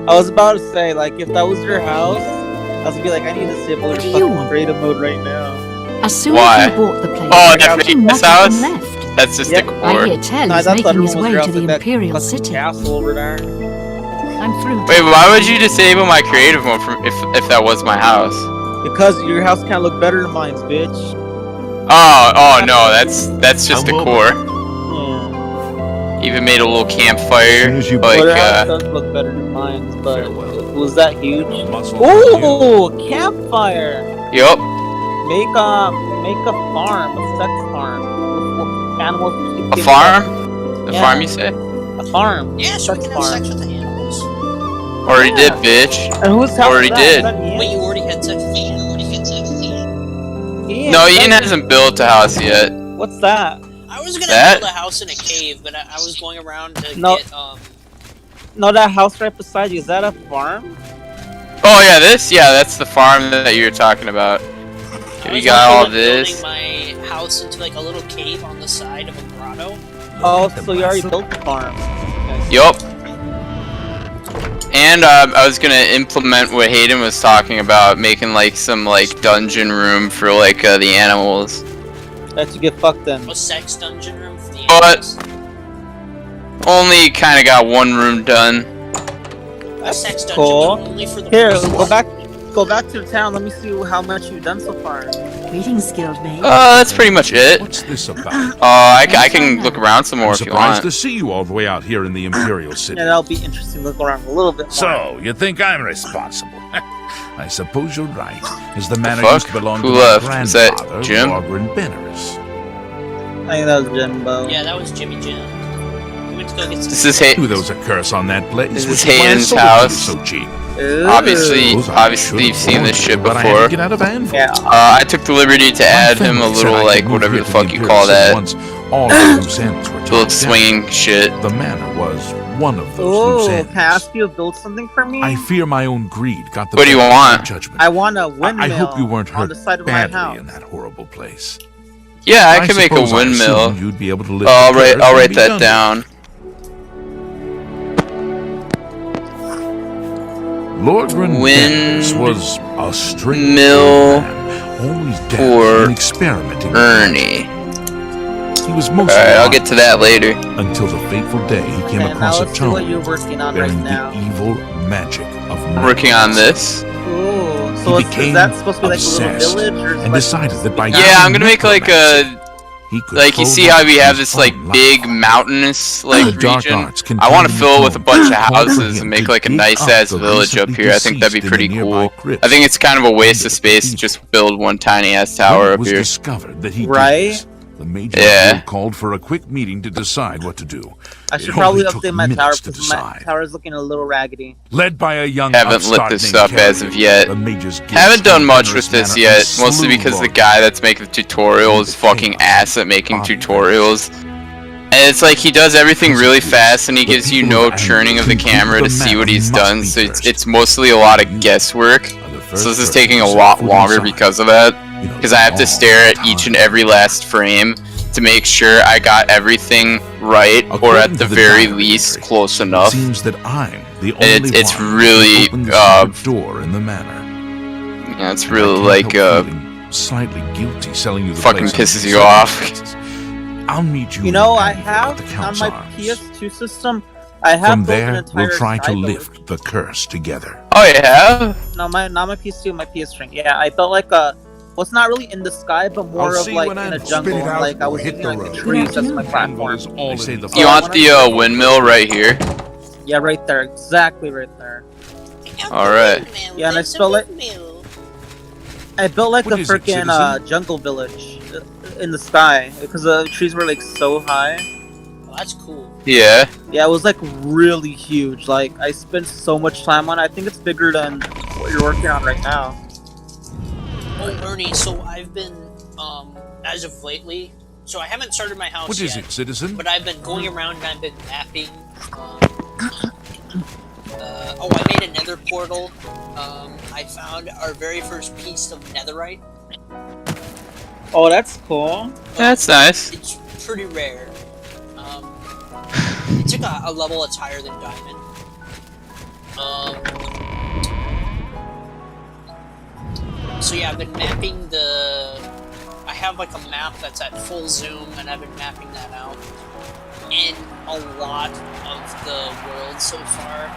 I was about to say, like, if that was your house, I was gonna be like, I need to disable your fucking creative mode right now. As soon Why? as we bought the place, Oh, Tim that's Motherson house? left. That's just Yep. the I core. hear Tell No, is that's making his other way one's to the that Imperial fucking City. castle over there. I'm through. Wait, why would you disable my creative mode from if that was my house? Because your house can't look better than mine's, bitch. Oh no, that's just the core. Yeah. Even made a little campfire. Well, your house does look better than mine's, but was that huge? Ooh, campfire! Yup. Make a farm, a sex farm. With animals. A farm? A Yeah. farm, you say? A farm. Yeah, so we can have farm. sex with the animals. Already did, bitch. And whose house Already is that? did. Is that Ian? Wait, you already had sex with the animals? Ian, No, is Ian that- hasn't built a house yet. What's that? I was gonna That? build a house in a cave, but I was going around to No. get, No, that house right beside you, is that a farm? Oh yeah, yeah, that's the farm that you're talking about. I We was got all building this. my house into like a little cave on the side of a grotto. Oh, so you already built the farm. Okay. Yup. And I was gonna implement what Hayden was talking about, making like some like dungeon room for like the animals. That you get fucked in. A sex dungeon room for the But- animals. Only kind of got one room done. A sex dungeon cool. but only for the Here, person. go back to the town. Let me see how much you've done so far. Greetings, Guildmate. That's pretty much it. What's this about? I can look around some more I'm if you surprised want. to see you all the way out here in the Imperial City. Yeah, that'll be interesting to look around a little bit more. So, you think I'm responsible? I suppose you're right, as the manor fuck? used to belong Who to my left? Was that grandfather, Jim? Logren Benares. I think that was Jimbo. Yeah, that was Jimmy Jim. We went to go get some. This is Knew there was a curse on that place. This is which why I Hayden's sold it house. So cheap. Ooh. Obviously Suppose I you've seen this shit should've warned you, but I had before. to get out of Anvil. Yeah. I took the liberty to add him a My family said little I like could move whatever here the to fuck you Imperial call City that. once all the loose ends were Little tied swinging shit. down. The manor was one of those loose Ooh, ends. can I ask you to build something for me? I fear my own greed got the What do you better of my want? judgment. I want a windmill I hope you weren't on hurt the side of my badly house. in that horrible place. Yeah, I can make a suppose I windmill. assumed you'd be able to lift I'll the write curse I'll and write be that done down. Logren Benares was a strange Mill old man, always for dabbling and experimenting. Ernie. He was mostly Alright, I'll get to that later. until the fateful day he came Okay, now across a let's see what tome you're working on right bearing now. the evil magic of I'm working on this. Ooh, so He is became that supposed to be like a little obsessed village? Or and like decided that by Yeah, I'm gonna make like a he could like you see how we have this like big mountainous like The dark region. arts I want to contained fill it with a in the bunch of tome called for houses him and make to like a dig nice up ass the village up recently here. I think that'd be deceased in pretty the nearby cool. crypts. I think it's kind of a waste of space to just build one tiny ass tower When it up was here. discovered that he did Right? this, the major Yeah. guild called for a quick meeting to decide what to do. I It should probably only took update my tower minutes to because my decide. tower's looking a little raggedy. Led by a young Haven't lit upstart this named up as Carrie, of yet. the mages guild Haven't done stormed much Benares with this Manor yet, and mostly slew because the Logren. guy that's making the tutorial is fucking ass at making tutorials. And it's like he does everything really fast and he gives you no churning of the camera to see what he's done, so it's mostly a lot of guesswork. So this is taking a lot longer because of that. Because I have to stare at each and every last frame to make sure I got everything right, or at the very least close It enough. seems that I'm the only It's one really, who opened the secret door in the manor. Yeah, it's I really can't like help feeling slightly guilty selling you the fucking place on pisses these you off. circumstances. I'll meet you. You know, in I Anvil have at the on Count's my Arms. PS2 system. I have From built an there, entire we'll try to side lift the curse together. Oh yeah? No, not my PS2, my PS3. Yeah, I built like a. Well, it's not really in the sky, but more I'll of see like you when in a Anvil. jungle. Spit it out Like I or was hit using the like the road. trees as my platform. They say the You want the windmill right here? Yeah, right there, exactly right there. Alright. Yeah, and I spell it. I built like What a is it, freaking citizen? jungle village in the sky because the trees were like so high. Oh, that's cool. Yeah. Yeah, it was like really huge. Like I spent so much time on it. I think it's bigger than what you're working on right now. Oh, Ernie, so I've been, as of lately, so I haven't started my house What is yet, it, citizen? but I've been going around and I've been mapping, oh, I made a nether portal. I found our very first piece of netherite. Oh, that's cool. That's nice. It's pretty rare. It's like a level that's higher than diamond. So yeah, I've been mapping the... I have like a map that's at full zoom, and I've been mapping that out. And a lot of the world so far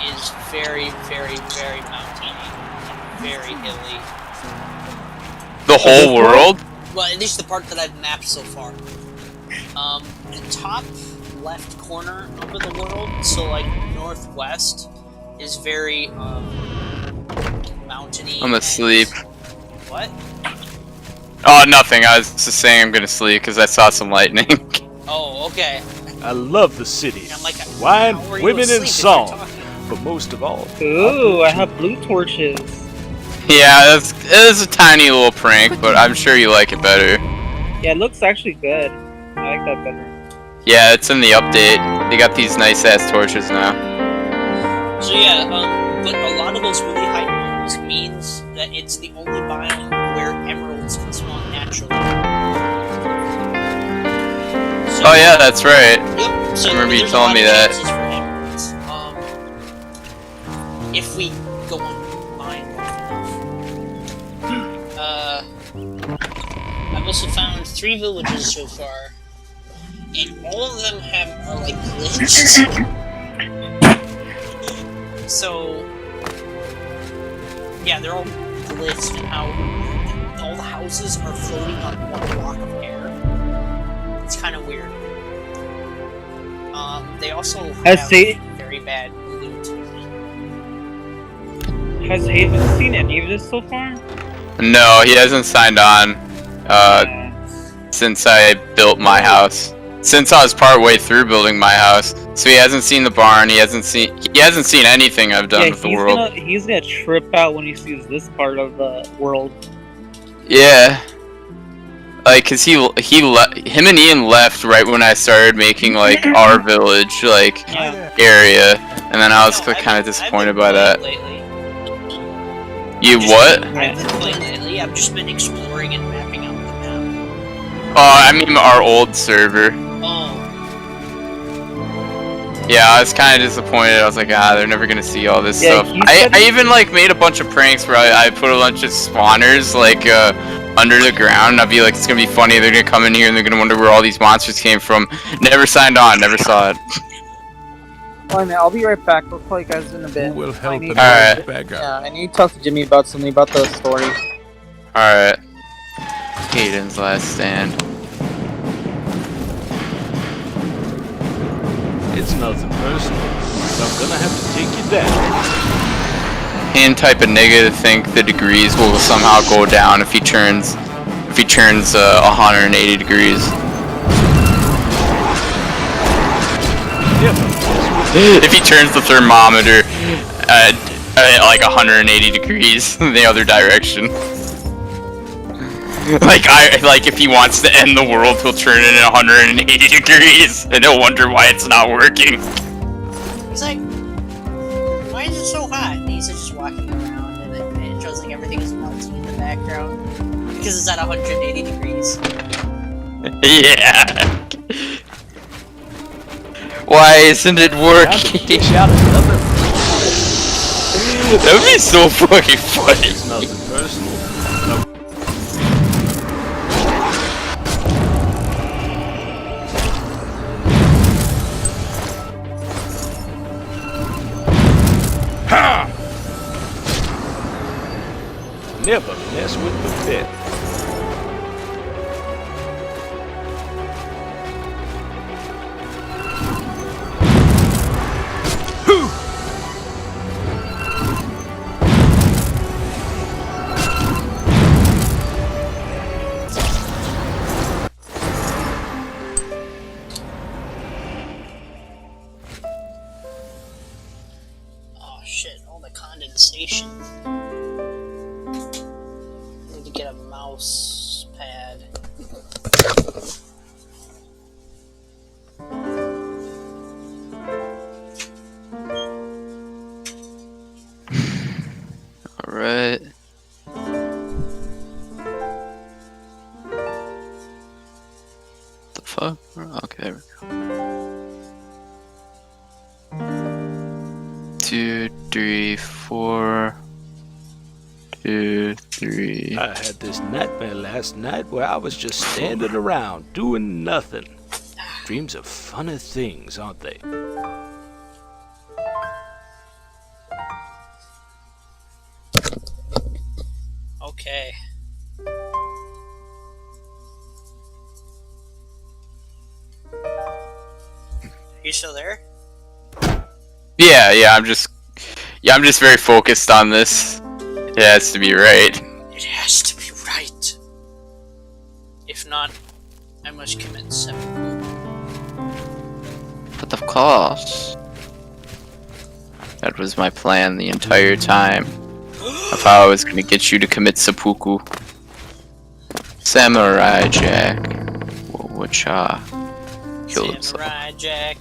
is very, very, very mountainy and very hilly. The whole world? Well, at least the part that I've mapped so far. The top left corner of the world, so like northwest, is very mountainy. I'm asleep. What? Oh, nothing. I was just saying I'm gonna sleep because I saw some lightning. Oh, okay. I love the city. And I'm like, Wine, how are you women, asleep and if song. you're talking? But most of all, Ooh, I have blue torches. Yeah, it is a tiny little prank, but I'm sure you like it better. Yeah, it looks actually good. I like that better. Yeah, it's in the update. They got these nice ass torches now. So yeah, but a lot of those really high mountains means that it's the only biome where emeralds can spawn naturally. So, Oh yeah, that's right. Yep. So I remember you there's telling a lot me of that. chances for emeralds. If we go on mine I've also found 3 villages so far, and all of them are like glitched. So yeah, they're all glitched in how all the houses are floating on one block of air. It's kind of weird. They also have very bad loot. Has Haven seen any of this so far? No, he hasn't signed on since I built my house. Since I was part way through building my house, so he hasn't seen the barn. He hasn't seen anything I've done with the world. He's gonna trip out when he sees this part of the world. Yeah, like cause him and Ian left right when I started making like our village like area, and then I was kind of disappointed by that. Lately. You what? I've been playing lately. I've just been exploring and mapping out the map. Oh, I mean our old server. Oh. Yeah, I was kind of disappointed. I was like, they're never gonna see all this stuff. I even like made a bunch of pranks where I put a bunch of spawners like under the ground. And I'd be like, it's gonna be funny. They're gonna come in here and they're gonna wonder where all these monsters came from. Never signed on. Never saw it. Well, man, I'll be right back. We'll call you guys in a bit. Who will help him Alright. back up? Yeah, I need to talk to Jimmy about something about the story. Alright. Hayden's last stand. it's nothing personal. But I'm gonna have to take you down. And type a negative think the degrees will somehow go down if he turns 180 degrees. If he turns the thermometer like 180 degrees in the other direction. Like if he wants to end the world, he'll turn it at 180 degrees, and he'll wonder why it's not working. He's like, why is it so hot? And he's just walking around, and it shows like everything is melting in the background because it's at 180 degrees. Yeah. Why isn't it working? That would be so fucking funny. It's nothing personal. Ha! Never mess with the bit. Oh shit, all the condensation. Need to get a mouse pad. Alright. The fuck? Okay, there we go. 2, 3, 4, 2, 3. I had this nightmare last night where I was just standing around doing nothing. Dreams are funny things, aren't they? Okay. You still there? Yeah, I'm just very focused on this. It has to be right. It has to be right. If not, I must commit seppuku. But of course. That was my plan the entire time. Of how I was gonna get you to commit seppuku. Samurai Jack. Wacha. Kill himself. Samurai Jack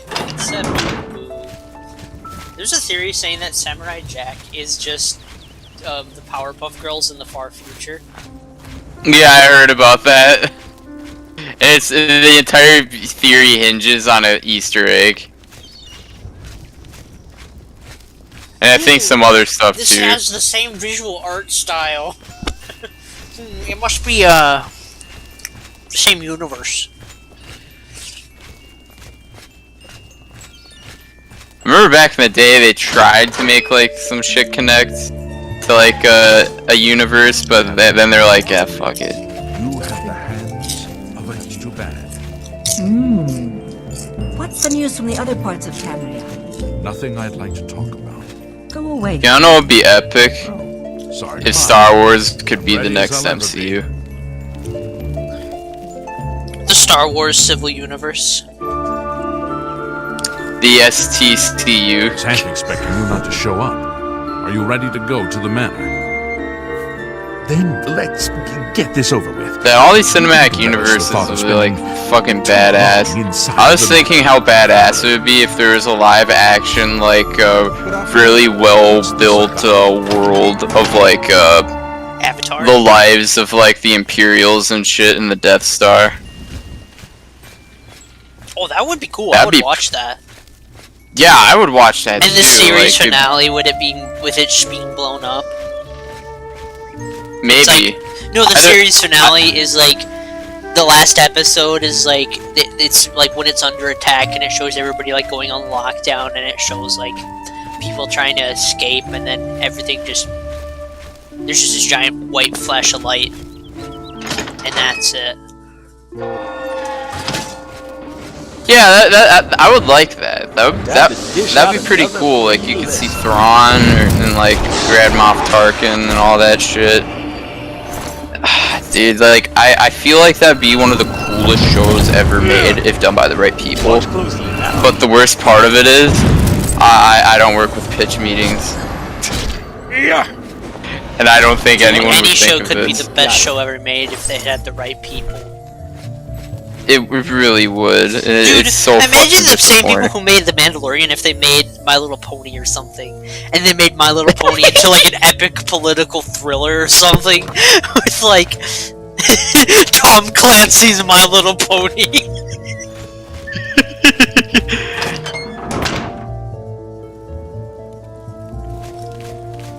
committed seppuku. There's a theory saying that Samurai Jack is just the Powerpuff Girls in the far future. Yeah, I heard about that. It's the entire theory hinges on an Easter egg. And I think some other stuff This too. has the same visual art style. It must be the same universe. Remember back in the day they tried to make like some shit connect to like a universe, but then they're like, yeah, fuck it. You have the hands of a Hijubad. What's the news from the other parts of Tamriel? Nothing I'd like to talk about. Go away. You know what would be epic? Sorry. If Star Wars could be the Ready next as I'll ever MCU. The Star Wars Civil Universe. The STCU. Exactly expecting you not to show up. Are you ready to go to the manor? Then let's get this over with. All these cinematic universes would be like fucking badass. I was thinking how badass it would be if there was a live action, like, really well built world of like Avatar. the lives of like the Imperials and shit in the Death Star. Oh, that would be cool. I That'd would be watch that. Yeah, I would watch that And too. the series like, finale, would it be with it being blown up? Maybe. No, the I don't- series finale is like the last episode is like it's like when it's under attack and it shows everybody like going on lockdown and it shows like people trying to escape and then everything just there's just this giant white flash of light and that's it. Yeah, that I would like that. That'd be pretty cool. Like you could see Thrawn and like Grand Moff Tarkin and all that shit. Dude, like I feel like that'd be one of the coolest shows ever made if done by the right people. Watch closely now. But the worst part of it is, I don't work with pitch meetings, Yeah. and I don't think anyone Any would show think could of be this. the best show ever made if they had the right people. It really would. Dude, It's so imagine fucking the same people disappointing. who made The Mandalorian if they made My Little Pony or something, and they made My Little Pony into like an epic political thriller or something with like Tom Clancy's My Little Pony.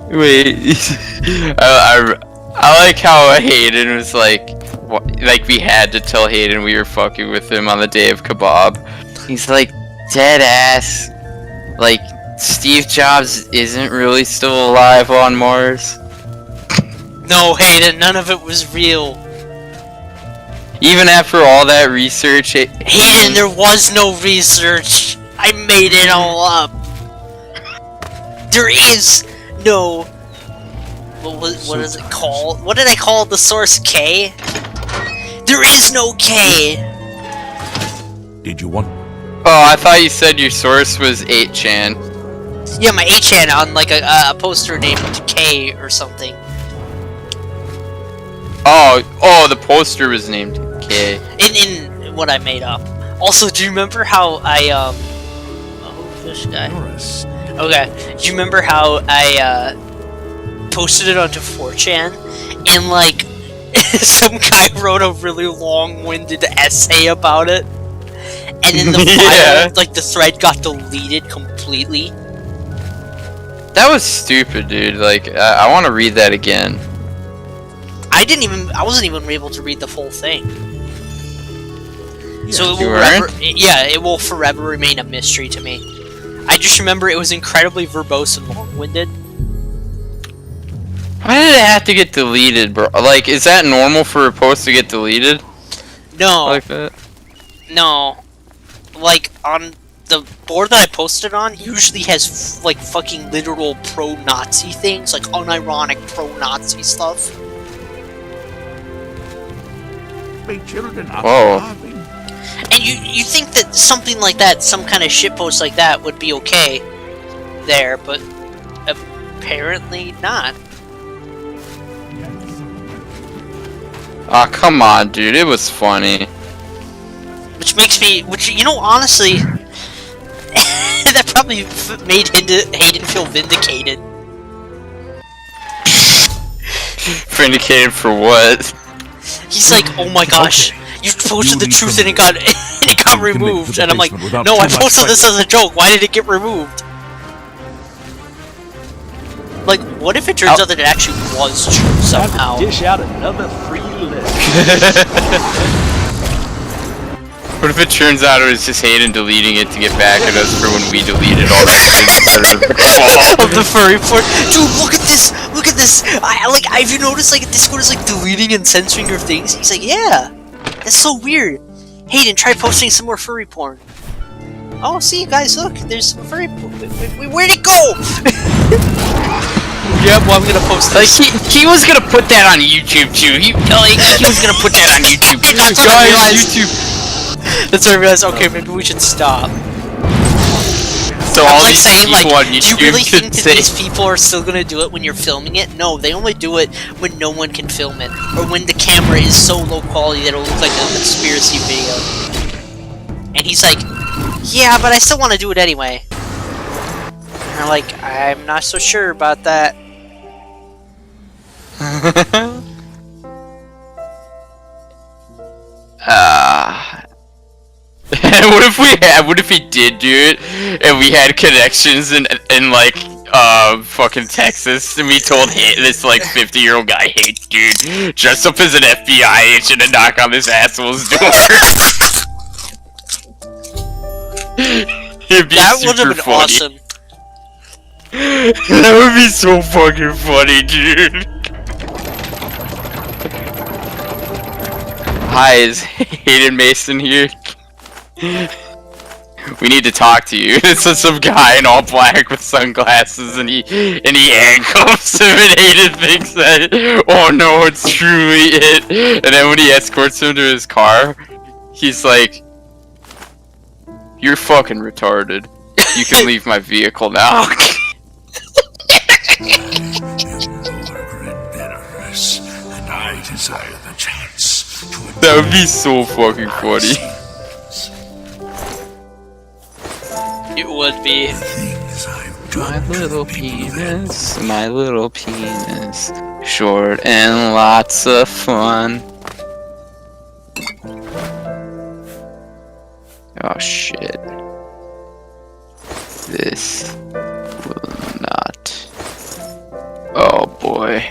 Wait, I like how Hayden was like we had to tell Hayden we were fucking with him on the day of kebab. He's like, dead ass. Like, Steve Jobs isn't really still alive on Mars. No, Hayden, none of it was real. Even after all that research, Hayden, there was no research. I made it all up. There is no. What is it called? What did I call the source? K? There is no K. Did you want? Oh, I thought you said your source was 8chan. Yeah, my 8chan on like a poster named K or something. Oh, the poster was named K. In what I made up. Also, do you remember how I oh, this guy. Doris. Okay, do you remember how I posted it onto 4chan and like some guy wrote a really long-winded essay about it, and then the Yeah. file, like the thread, got deleted completely. That was stupid, dude. Like, I want to read that again. I wasn't even able to read the full thing. So it You will weren't? it will forever remain a mystery to me. I just remember it was incredibly verbose and long-winded. Why did it have to get deleted, bro? Like, is that normal for a post to get deleted? No, Like that? no. Like, on the board that I posted on, usually has, like, fucking literal pro-Nazi things, like unironic pro-Nazi stuff. Whoa. And you think that something like that, some kind of shitpost like that, would be okay there, but apparently not. Aw, come on, dude. It was funny. Which makes me, you know, honestly, that probably made Hayden feel vindicated. Vindicated for what? He's like, oh my gosh, you posted the truth and it got removed. And I'm like, no, I posted this as a joke. Why did it get removed? Like, what if it turns out that it actually was true somehow? Dish out another free list. What if it turns out it was just Hayden deleting it to get back at us for when we deleted all that Of the furry port. Dude, look at this! Look at this! Have you noticed, like, Discord is, like, deleting and censoring your things? He's like, yeah! That's so weird! Hayden, try posting some more furry porn. Oh, see, guys, look! There's some furry porn. Where'd it go? Yeah, well, I'm gonna post this. Like, he was gonna put that on YouTube, too. He was gonna put that on YouTube. That's what I realized. That's what I realized, okay, maybe we should stop. So I'm all like these saying, people like, on do you YouTube really think could that say, these people are still gonna do it when you're filming it? No, they only do it when no one can film it. Or when the camera is so low quality that it'll look like a conspiracy video. And he's like, yeah, but I still want to do it anyway. And I'm like, I'm not so sure about that. what if he did do it, and we had connections in like, fucking Texas, and we told this, like, 50-year-old guy, hey, dude, dress up as an FBI agent and knock on this asshole's door. It'd be That would have super been funny. awesome. That would be so fucking funny, dude. Hi, is Hayden Mason here? We need to talk to you. It's some guy in all black with sunglasses, and he handcuffs him, and Hayden thinks that, oh no, it's truly it. And then when he escorts him to his car, he's like, you're fucking retarded. You can leave my vehicle now. And I desire the chance to That would be so fucking funny. It would be. things I've done. My little penis, short and lots of fun. Oh shit. This will not. Oh boy.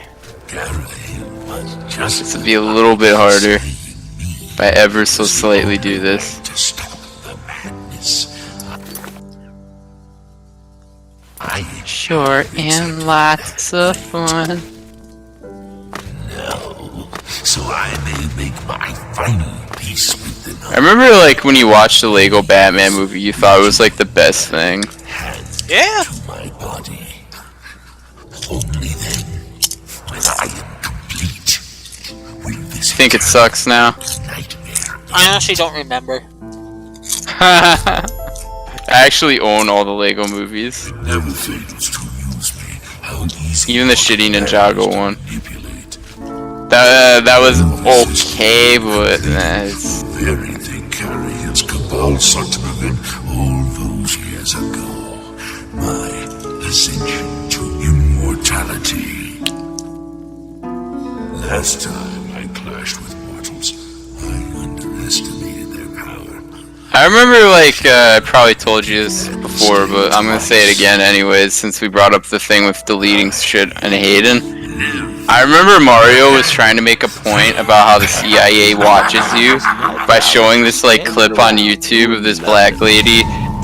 This will be a little bit harder if I ever so slightly do this. To stop the madness. Short and lots of fun. No, so I may make my final peace with the I remember, like, when you watched the Lego Batman movie, you thought it was, like, the best thing. Yeah. to my body. Only then, when I am complete, will this Think it sucks now? nightmare I honestly don't remember. I actually own all the Lego movies. never fails to amuse me how easy Even the shitty Ninjago one. manipulate. That was okay, but it's... Very thing carry its cabal such within all those years ago. My ascension to immortality. Last time I clashed with mortals, I underestimated their power. I remember, like, I probably told you this before, but I'm gonna say it again anyways, since we brought up the thing with deleting shit and Hayden. Live I remember Mario was trying to make a point about how the CIA watches you by showing this like clip on YouTube of this black lady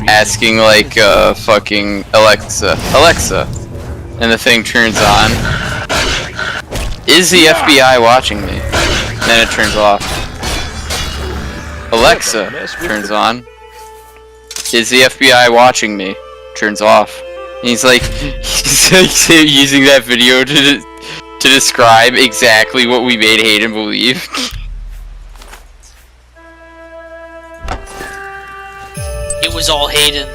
asking like fucking Alexa, and the thing turns on. Is the FBI watching me? And then it turns off. Alexa turns on. Is the FBI watching me? Turns off. And he's like using that video to describe exactly what we made Hayden believe. It was all Hayden.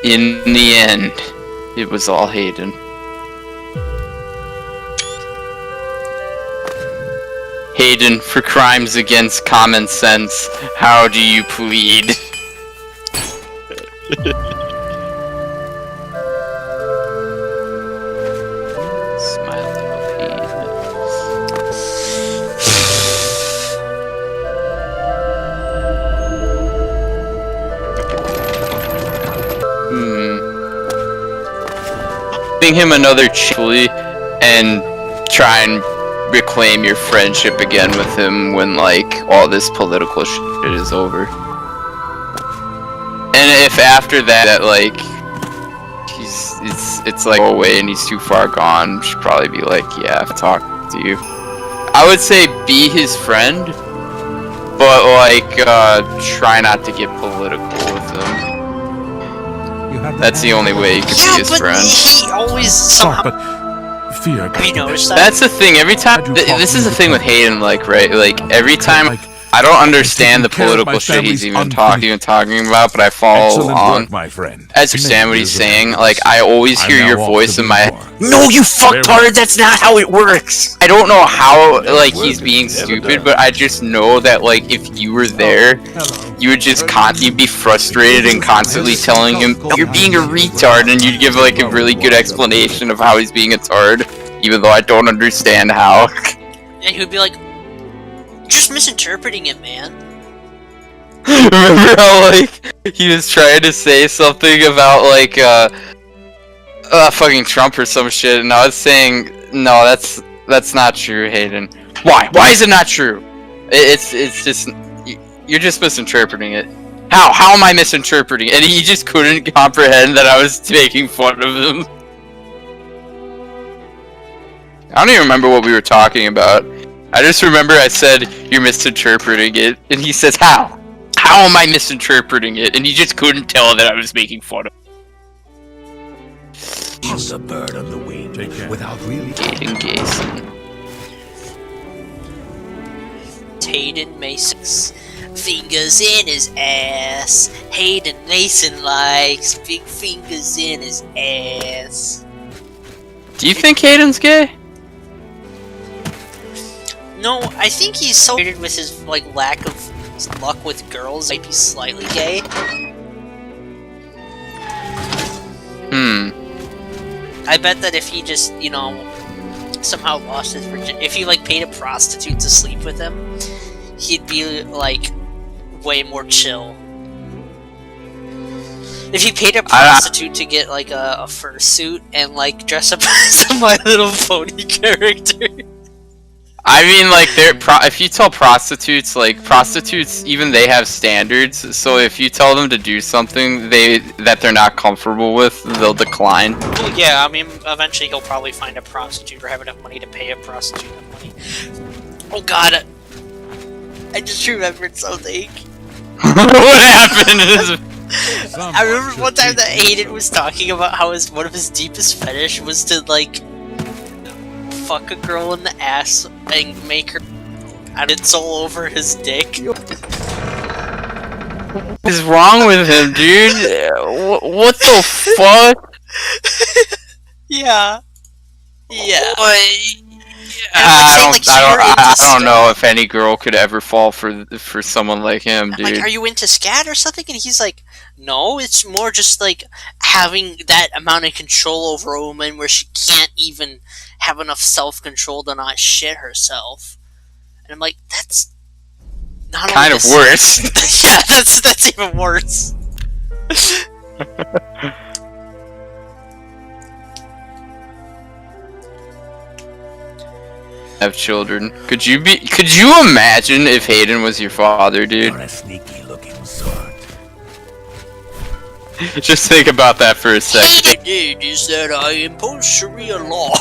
In the end, it was all Hayden. Hayden, for crimes against common sense, how do you plead? Smiling Hayden. Giving him another chili and try and reclaim your friendship again with him when like all this political shit is over. And if after that like it's like go away and he's too far gone, you should probably be like, yeah, I've talked to you. I would say be his friend, but like try not to get political with him. That's the only way you can be his friend. He always somehow. Fear. Have you noticed that? That's the thing. Every time, this is the thing with Hayden. Like, right? Like every time, I don't understand the political shit he's even talking about, but I follow along. My friend. I understand what he's saying. Like, I always hear your voice in my head. No, you fucktard! That's not how it works. I don't know how like he's being stupid, but I just know that like if you were there, you would just you'd be frustrated and constantly telling him you're being a retard, and you'd give like a really good explanation of how he's being a tard, even though I don't understand how. And he would be like, just misinterpreting it, man. Remember how like he was trying to say something about like fucking Trump or some shit, and I was saying no, that's not true, Hayden. Why is it not true? It's just you're just misinterpreting it. How am I misinterpreting it? And he just couldn't comprehend that I was making fun of him. I don't even remember what we were talking about. I just remember I said, you're misinterpreting it, and he says, how? How am I misinterpreting it? And he just couldn't tell that I was making fun of him. Just a bird on the wing without really. Hayden Mason's fingers in his ass. Hayden Mason likes big fingers in his ass. Do you think Hayden's gay? No, I think he's so weird with his like lack of luck with girls. Might be slightly gay. I bet that if he just, you know, somehow lost his virginity, if he like paid a prostitute to sleep with him, he'd be like way more chill. If he paid a prostitute to get like a fursuit and like dress up as a My Little Pony character. I mean, like, if you tell prostitutes, like, prostitutes, even they have standards, so if you tell them to do something that they're not comfortable with, they'll decline. Well, yeah, I mean, eventually he'll probably find a prostitute or have enough money to pay a prostitute enough money. Oh god, I just remembered something. What happened? I remember one time that Hayden was talking about how one of his deepest fetish was to, like, fuck a girl in the ass and make her insole over his dick. What is wrong with him, dude? What the fuck? Yeah. Yeah. I don't know if any girl could ever fall for someone like him, dude. Like, are you into scat or something? And he's like, no, it's more just like having that amount of control over a woman where she can't even have enough self-control to not shit herself. And I'm like, that's not kind of worse. Yeah, that's even worse. have children. Could you imagine if Hayden was your father, dude? You're a sneaky looking sort. Just think about that for a second. Did is that I impose Sharia law.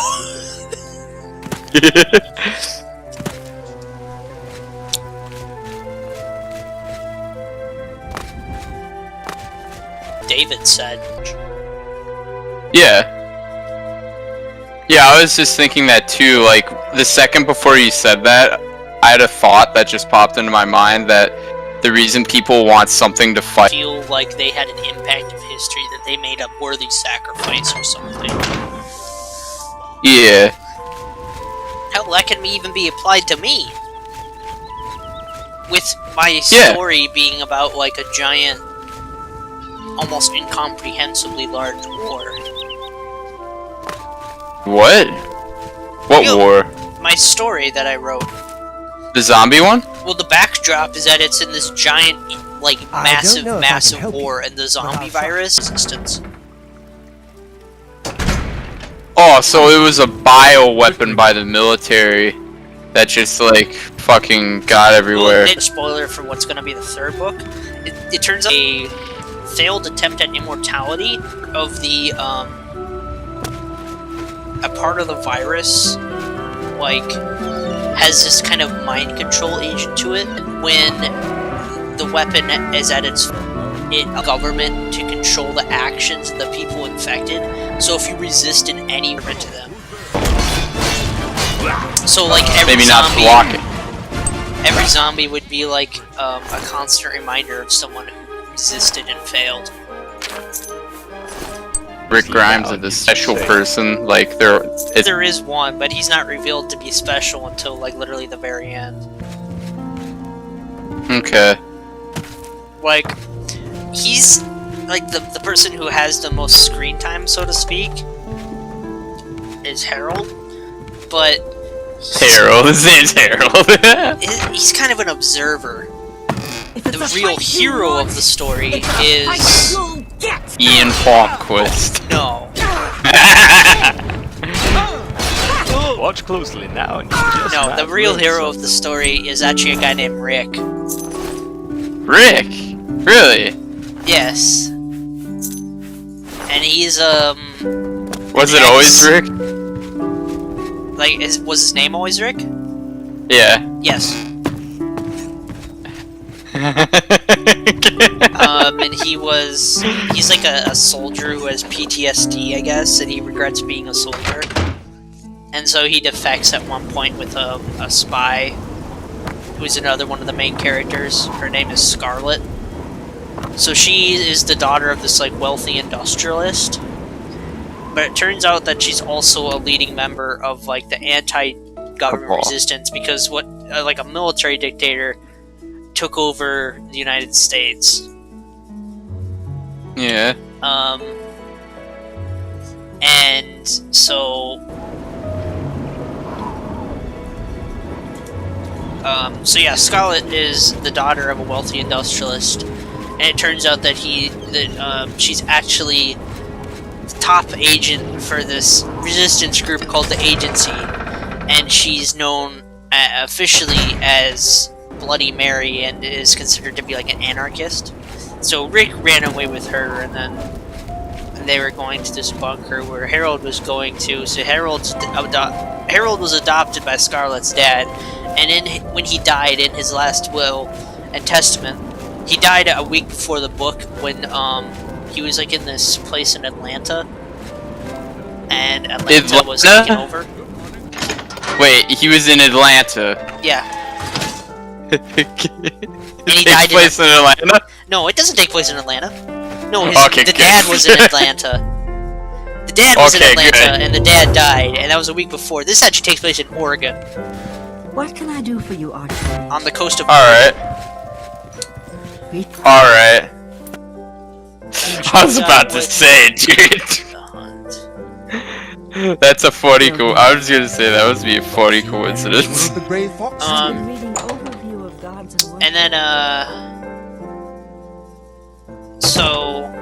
David said. Yeah. Yeah, I was just thinking that too, like, the second before you said that, I had a thought that just popped into my mind that the reason people want something to fight... Feel like they had an impact of history, that they made a worthy sacrifice or something. Yeah. Hell, that can even be applied to me! With my story being about, like, a giant, almost incomprehensibly large war. What? What war? My story that I wrote. The zombie one? Well, the backdrop is that it's in this giant, like, massive war, and the zombie virus existence. Oh, so it was a bioweapon by the military that just, like, fucking got everywhere. Well, spoiler for what's gonna be the third book. It turns out a failed attempt at immortality of the, a part of the virus, like, has this kind of mind control agent to it. When the weapon is at its government to control the actions of the people infected. So if you resist in any to them. So like every maybe zombie, not block it. Every zombie would be like a constant reminder of someone who resisted and failed. Rick Grimes is a special person, like, There is one, but he's not revealed to be special until, like, literally the very end. Okay. Like, he's, like, the person who has the most screen time, so to speak, is Harold, but... Harold? His name's Harold. He's kind of an observer. The real hero of the story is... Ian Palmquist. No. Watch closely now, and you just No, might the real learn hero of something. the story is actually a guy named Rick. Rick? Really? Yes. And he's, Was it always Rick? like, was his name always Rick? Yeah. Yes. And he's like a soldier who has PTSD, I guess, and he regrets being a soldier. And so he defects at one point with a spy, who's another one of the main characters. Her name is Scarlet. So she is the daughter of this, like, wealthy industrialist. But it turns out that she's also a leading member of, like, the anti-government resistance, because like, a military dictator took over the United States. Yeah. And so... so yeah, Scarlet is the daughter of a wealthy industrialist, and it turns out that she's actually the top agent for this resistance group called the Agency, and she's known officially as Bloody Mary and is considered to be like an anarchist. So Rick ran away with her, and then they were going to this bunker where Harold was going to. So Harold was adopted by Scarlet's dad, and when he died in his last will and testament, he died a week before the book when he was like in this place in Atlanta, and Atlanta was taken over. Wait, he was in Atlanta. Yeah. And he died in Atlanta? No, it doesn't take place in Atlanta. No, Okay, dad was in Atlanta. The dad was in Atlanta, good. and the dad died, and that was a week before. This actually takes place in Oregon, What can I do for you, Archie? on the coast of Alright. Alright. I was about to say, dude. That's a funny I was gonna say that must be a funny coincidence. I've been reading overview of gods and And then, so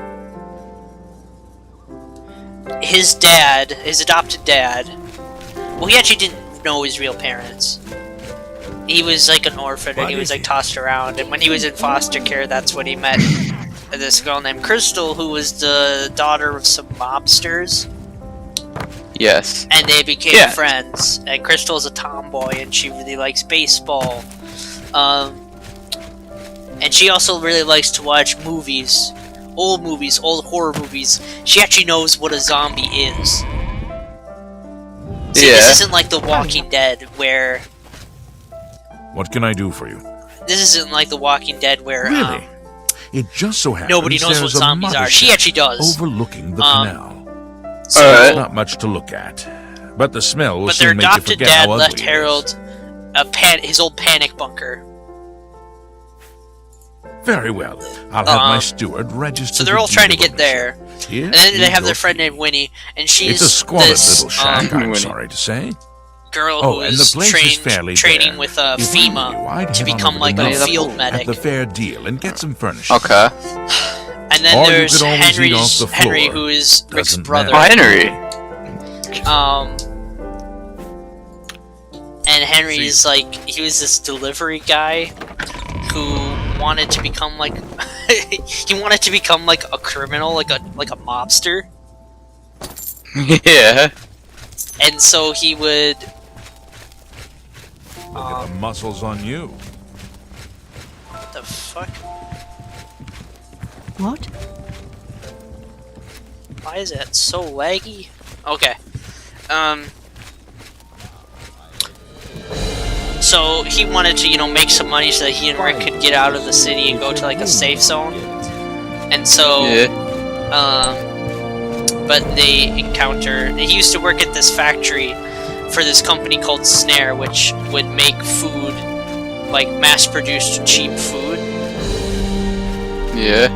his adopted dad, well, he actually didn't know his real parents. He was like an orphan and he was like tossed around, and when he was in foster care, that's when he met this girl named Crystal, who was the daughter of some mobsters. Yes. And they became friends. And Crystal's a tomboy and she really likes baseball. And she also really likes to watch movies. Old horror movies. She actually knows what a zombie is. See, this isn't like The Walking Dead where... What can I do for you? This isn't like The Walking Dead where... Really? It just so happens nobody knows what there's a zombies are. She mothership actually does. overlooking the canal. So, Not much to look at, but the smell will but their soon make you adopted forget dad how left ugly it Harold his old panic bunker. is. Very well. I'll have my steward register. So they're all trying to get there. Here, And then they have you their go. friend named Winnie, and she's It's a squalid this little shack, I'm Winnie. sorry to say. girl Oh, who and is the place is fairly training bare. with If I were you, FEMA I'd to head on become over like to a Knott's field at medic. the fair deal and get some furniture. Okay. And then Or you there's could always eat off the Henry, floor. who is Rick's Doesn't brother. Oh, matter. Henry. And Henry's like, he was this delivery guy who wanted to become like he wanted to become like a criminal, like a mobster. Yeah. And so he would Look at the muscles on you. what the fuck? What? Why is that so laggy? Okay. So he wanted to, make some money so that he and Rick could get out of the city and go to like a safe zone. And so, but they he used to work at this factory for this company called Snare, which would make food, like mass-produced cheap food. Yeah.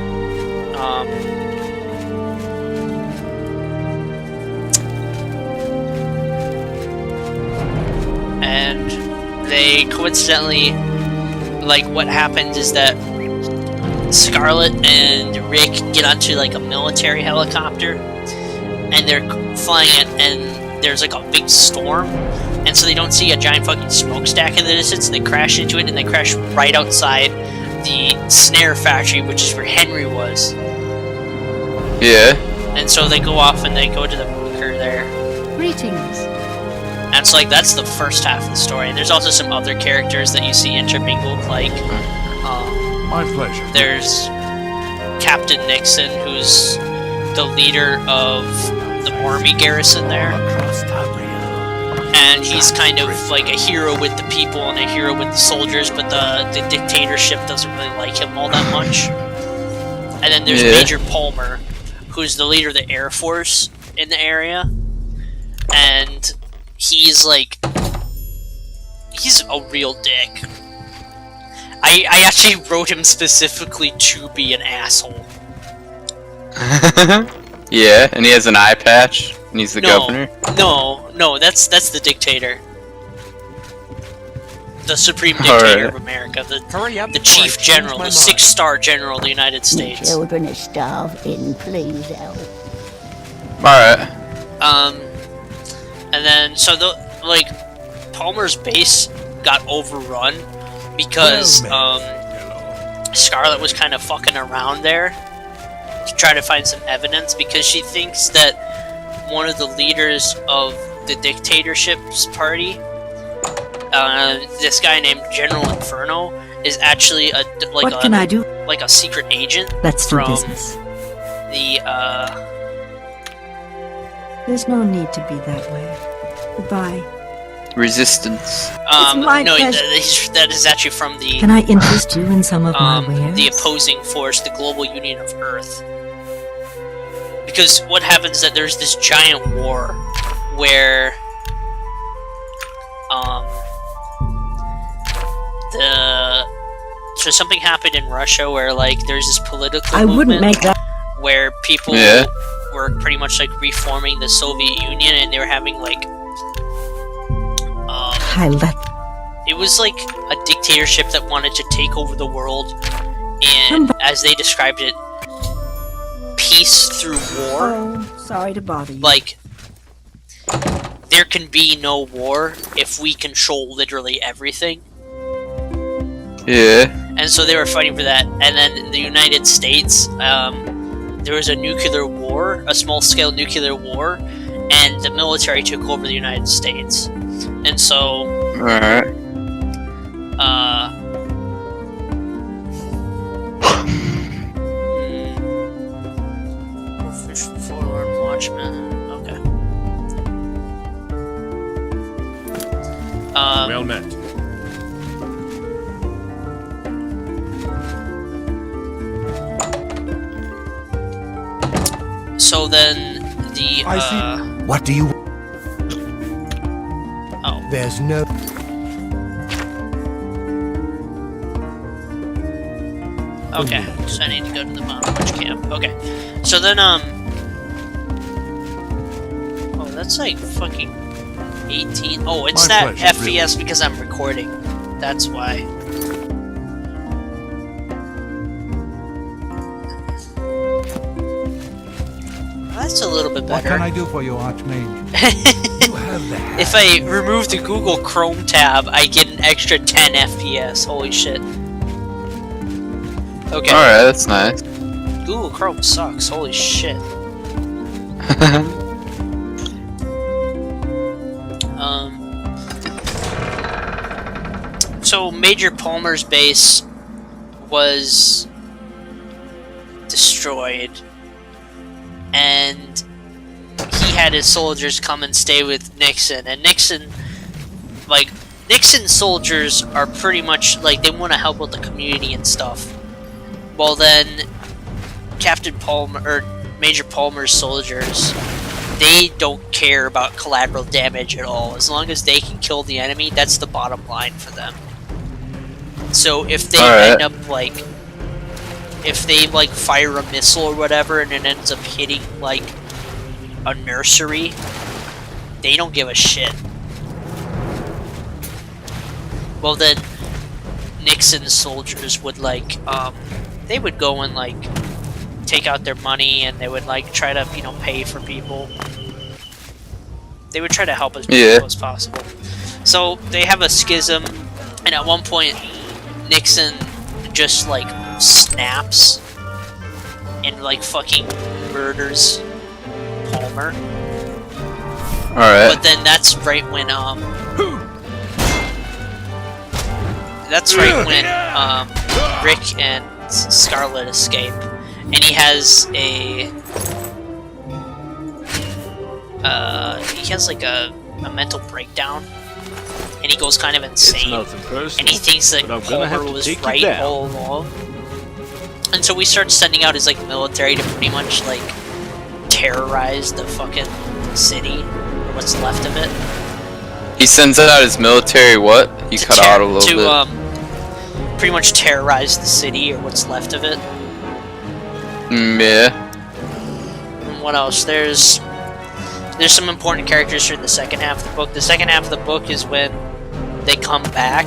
And they coincidentally, like, what happens is that Scarlet and Rick get onto like a military helicopter, and they're flying it, and there's like a big storm, and so they don't see a giant fucking smokestack in the distance, and they crash into it, and they crash right outside the Snare factory, which is where Henry was. Yeah. And so they go off and they go to the bunker there. Greetings. And so, like, that's the first half of the story. And there's also some other characters that you see intermingled, like, My pleasure. there's Captain Nixon, who's the leader of the army garrison there. And he's kind of like a hero with the people and a hero with the soldiers, but the dictatorship doesn't really like him all that much. And then there's Major Palmer, who's the leader of the Air Force in the area. And he's like, he's a real dick. I actually wrote him specifically to be an asshole. Yeah, and he has an eye patch, and he's the governor. No, that's the dictator. The supreme dictator of America, the chief general, the 6-star general of the United States. Children are starving, please help. Alright. And then, so Palmer's base got overrun because, Scarlet was kind of fucking around there to try to find some evidence, because she thinks that one of the leaders of the dictatorship's party, this guy named General Inferno, is actually What can I do? like a secret agent Let's do from business. the There's no need to be that way. Goodbye. Resistance. my no, pleasure. that is actually from the Can I interest you in some of my wares? the opposing force, the Global Union of Earth. Because what happens is that there's this giant war where so something happened in Russia where like there's this political I wouldn't movement make that. where people were pretty much like reforming the Soviet Union, and they were having like it was like a dictatorship that wanted to take over the world, and as they described it, peace through war. Oh, sorry to bother you. Like, there can be no war if we control literally everything. Yeah. And so they were fighting for that. And then in the United States, there was a nuclear war, a small-scale nuclear war, and the military took over the United States. And so, Alright. Official Forward Watchman. Okay. Well met. So then the What do you... oh, There's no... okay. So I need to go to the Mountain Witch camp. Okay. So then oh, that's like fucking 18. Oh, it's My that pleasure, FPS because I'm recording. That's why. That's a little bit What better. can I do for you, Archmage? You have the If I remove the Google Chrome tab, I get an extra 10 FPS. Holy shit. Okay. Alright, that's nice. Google Chrome sucks. Holy shit. So Major Palmer's base was destroyed, and he had his soldiers come and stay with Nixon. And Nixon's soldiers are pretty much like they want to help with the community and stuff. Well, then Captain Palmer or Major Palmer's soldiers, they don't care about collateral damage at all. As long as they can kill the enemy, that's the bottom line for them. So if they end up if they fire a missile or whatever and it ends up hitting like a nursery, they don't give a shit. Well then, Nixon's soldiers would they would go and take out their money, and they would try to pay for people. They would try to help as many people as possible. So they have a schism, and at one point Nixon just snaps and fucking murders Palmer. Alright. But then that's right when Rick and Scarlet escape, and he has a a mental breakdown, and he goes kind of insane, Nothing personal, and he thinks that but I'm gonna have Palmer to was take you right down. all along. And so we start sending out his military to pretty much terrorize the fucking city, or what's left of it. He sends out his military what? He cut out a little bit. Pretty much terrorize the city, or what's left of it. Yeah. And what else? There's some important characters for the second half of the book. The second half of the book is when they come back.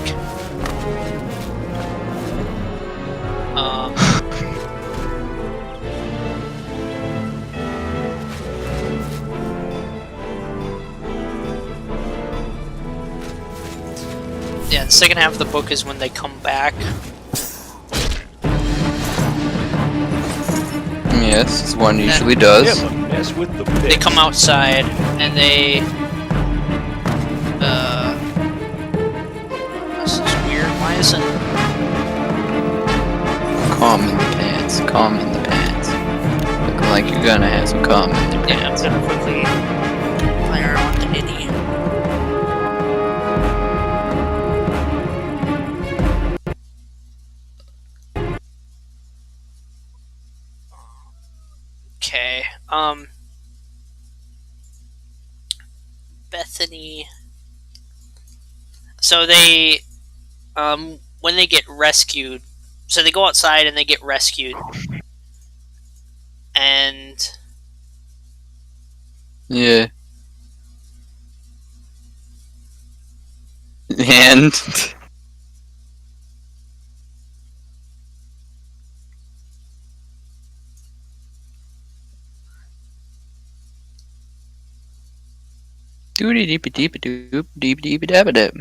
Yeah, the second half of the book is when they come back. Yes, as one usually does. Never mess with the They come outside and they this is weird. Why isn't Calm in the pants. Calm in the pants. Looking like you're gonna have some calm in the I'm pants. gonna quickly play around with the idiot. Okay, Bethany. So they, when they get rescued, so they go outside and they get rescued, and Yeah. And Doody deep deep doop deep deep dabba dip.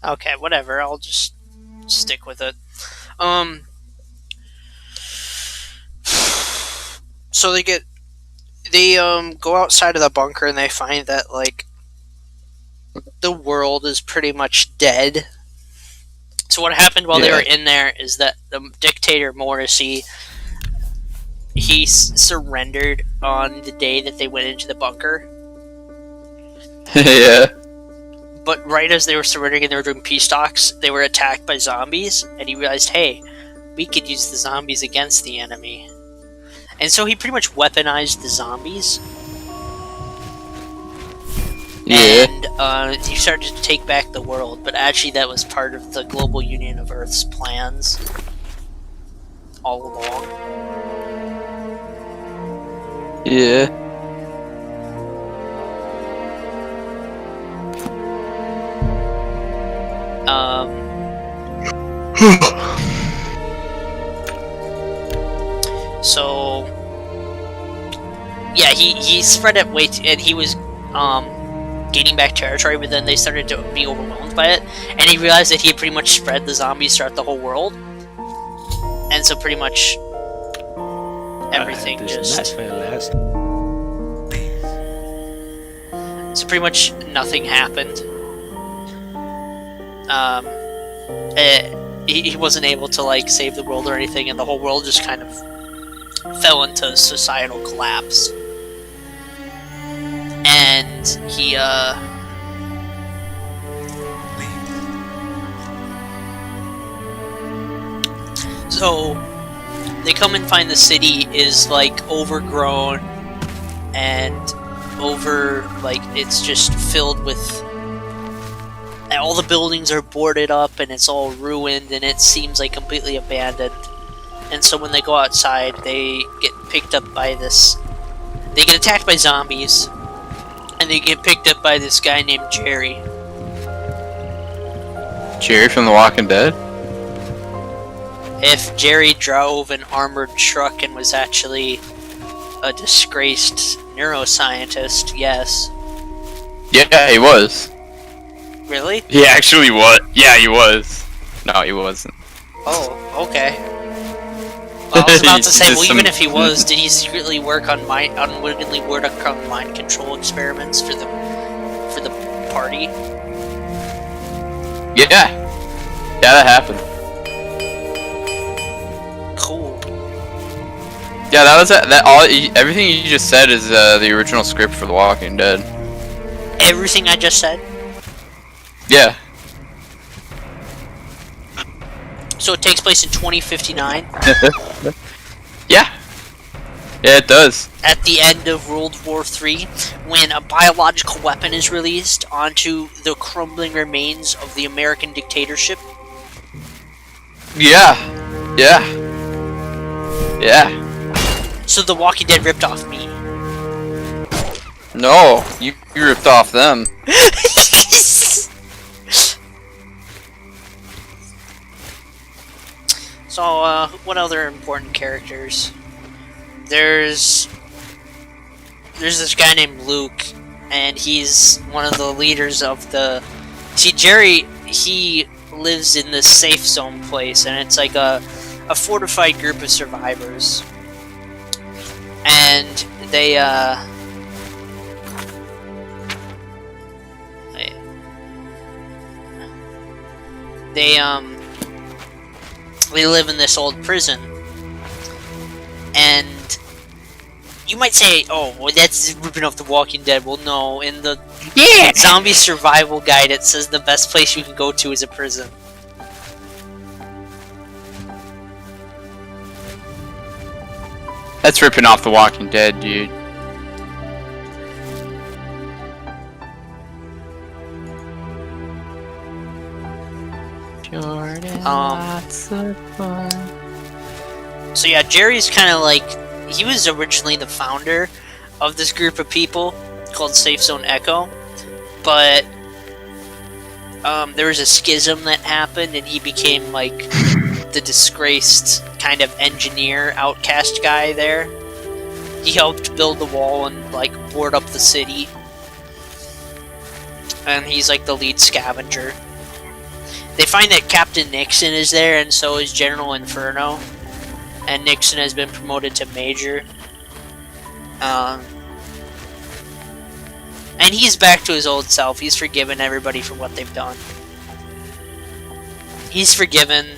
Okay, whatever. I'll just stick with it. So they go outside of the bunker and they find that like the world is pretty much dead. So what happened while they were in there is that the dictator Morrissey, he surrendered on the day that they went into the bunker. Yeah. But right as they were surrendering and they were doing peace talks, they were attacked by zombies, and he realized, hey, we could use the zombies against the enemy. And so he pretty much weaponized the zombies. Yeah. And he started to take back the world, but actually that was part of the Global Union of Earth's plans all along. Yeah. So yeah, he spread it way and he was gaining back territory, but then they started to be overwhelmed by it, and he realized that he had pretty much spread the zombies throughout the whole world, and so pretty much everything just so pretty much nothing happened. He wasn't able to like save the world or anything, and the whole world just kind of fell into societal collapse. And he so they come and find the city is like overgrown and it's just filled with, all the buildings are boarded up and it's all ruined and it seems like completely abandoned. And so when they go outside, they get picked up by they get attacked by zombies, and they get picked up by this guy named Jerry. Jerry from The Walking Dead? If Jerry drove an armored truck and was actually a disgraced neuroscientist, yes. Yeah, he was. Really? He actually was. Yeah, he was. No, he wasn't. Oh, okay. Well, I was about to say, well, even if he was, did he secretly work on unwittingly work on mind control experiments for the party? Yeah. Yeah, that happened. Cool. Yeah, that was everything you just said is the original script for The Walking Dead. Everything I just said? Yeah. So it takes place in 2059? Yeah. Yeah, it does. At the end of World War III, when a biological weapon is released onto the crumbling remains of the American dictatorship? Yeah. Yeah. Yeah. So The Walking Dead ripped off me. No, you ripped off them. So, what other important characters? There's this guy named Luke, and he's one of the leaders of the... See, Jerry, he lives in this safe zone place, and it's like a fortified group of survivors. And they live in this old prison. And you might say, oh, well, that's ripping off The Walking Dead. Well, no, in the zombie survival guide, it says the best place you can go to is a prison. That's ripping off The Walking Dead, dude. Lots of fun. So yeah, Jerry's kind of like, he was originally the founder of this group of people called Safe Zone Echo, but there was a schism that happened, and he became like the disgraced kind of engineer outcast guy there. He helped build the wall and like board up the city, and he's like the lead scavenger. They find that Captain Nixon is there, and so is General Inferno, and Nixon has been promoted to Major. And he's back to his old self. He's forgiven everybody for what they've done. He's forgiven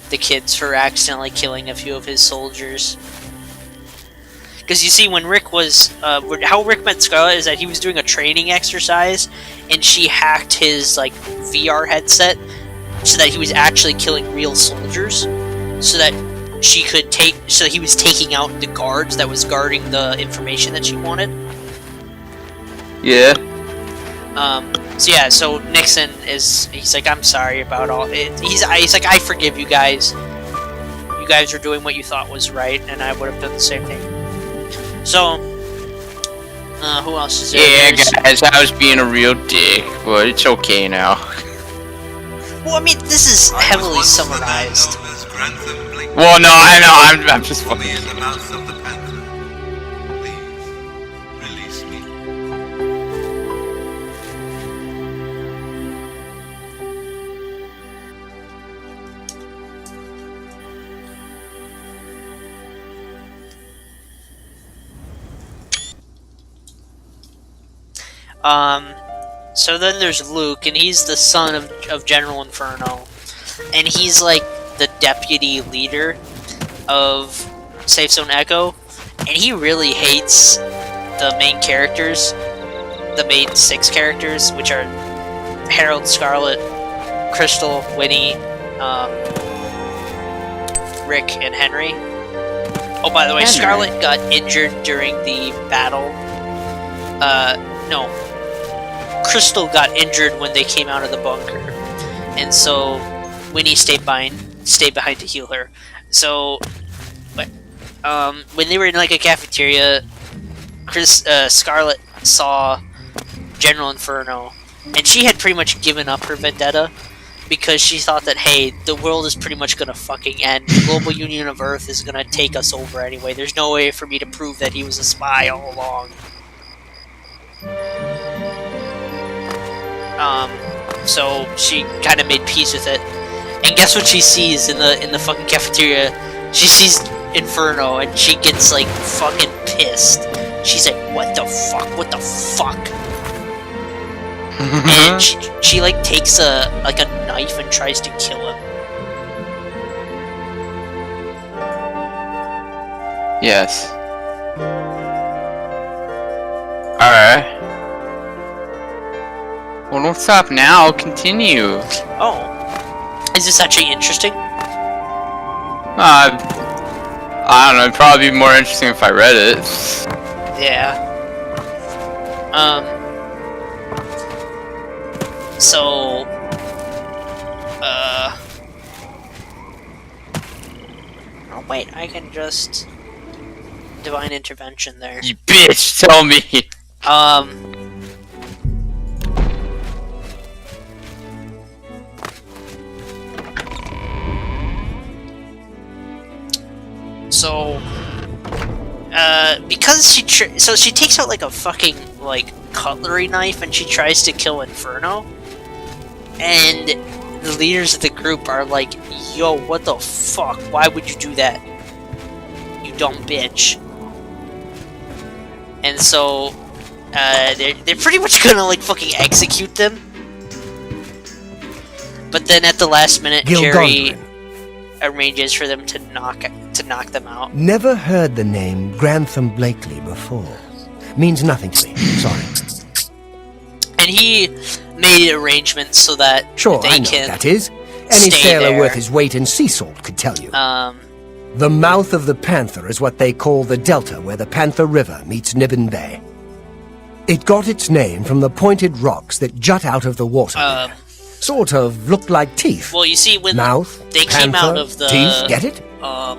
the kids for accidentally killing a few of his soldiers. Because you see, when Rick was... how Rick met Scarlet is that he was doing a training exercise, and she hacked his like VR headset so that he was actually killing real soldiers, so that she could take... so he was taking out the guards that was guarding the information that she wanted. Yeah. So yeah, so Nixon is, he's like, I'm sorry about all it. He's like, I forgive you guys. You guys were doing what you thought was right, and I would have done the same thing. So, who else is there? Yeah, guys, I was being a real dick, but it's okay now. Well, I mean, this is heavily summarized. Well, no, I know, I'm just fucking... in the mouth of the panther. Please, release me. So then there's Luke, and he's the son of General Inferno, and he's like the deputy leader of Safe Zone Echo, and he really hates the main characters, the main 6 characters, which are Harold, Scarlet, Crystal, Winnie, Rick, and Henry. Oh, by the way, Scarlet got injured during the battle. No. Crystal got injured when they came out of the bunker, and so Winnie stayed behind to heal her. So, when they were in like a cafeteria, Scarlet saw General Inferno, and she had pretty much given up her vendetta because she thought that, hey, the world is pretty much gonna fucking end. The global union of Earth is gonna take us over anyway. There's no way for me to prove that he was a spy all along. So she kind of made peace with it, and guess what she sees in the fucking cafeteria? She sees Inferno, and she gets like fucking pissed. She's like, "What the fuck? What the fuck?" And she like takes a knife and tries to kill him. Yes. Alright. Well, don't stop now. Continue. Oh. Is this actually interesting? I don't know. It'd probably be more interesting if I read it. Yeah. So... Oh, wait. I can just... Divine intervention there. You bitch! Tell me! So, because she takes out like a fucking like cutlery knife and she tries to kill Inferno, and the leaders of the group are like, "Yo, what the fuck? Why would you do that? You dumb bitch!" And so, they're pretty much gonna like fucking execute them. But then at the last minute, Jerry arranges for them to knock them out. Never heard the name Grantham Blakely before. Means nothing to me. Sorry. And he made arrangements so that Sure, they I know can that is. Any stay sailor there. worth his weight in sea salt could tell you. The mouth of the Panther is what they call the delta where the Panther River meets Nibbin Bay. It got its name from the pointed rocks that jut out of the water there. Sort of looked like teeth. Well, you see, when Mouth, they came panther, out of the teeth, get it?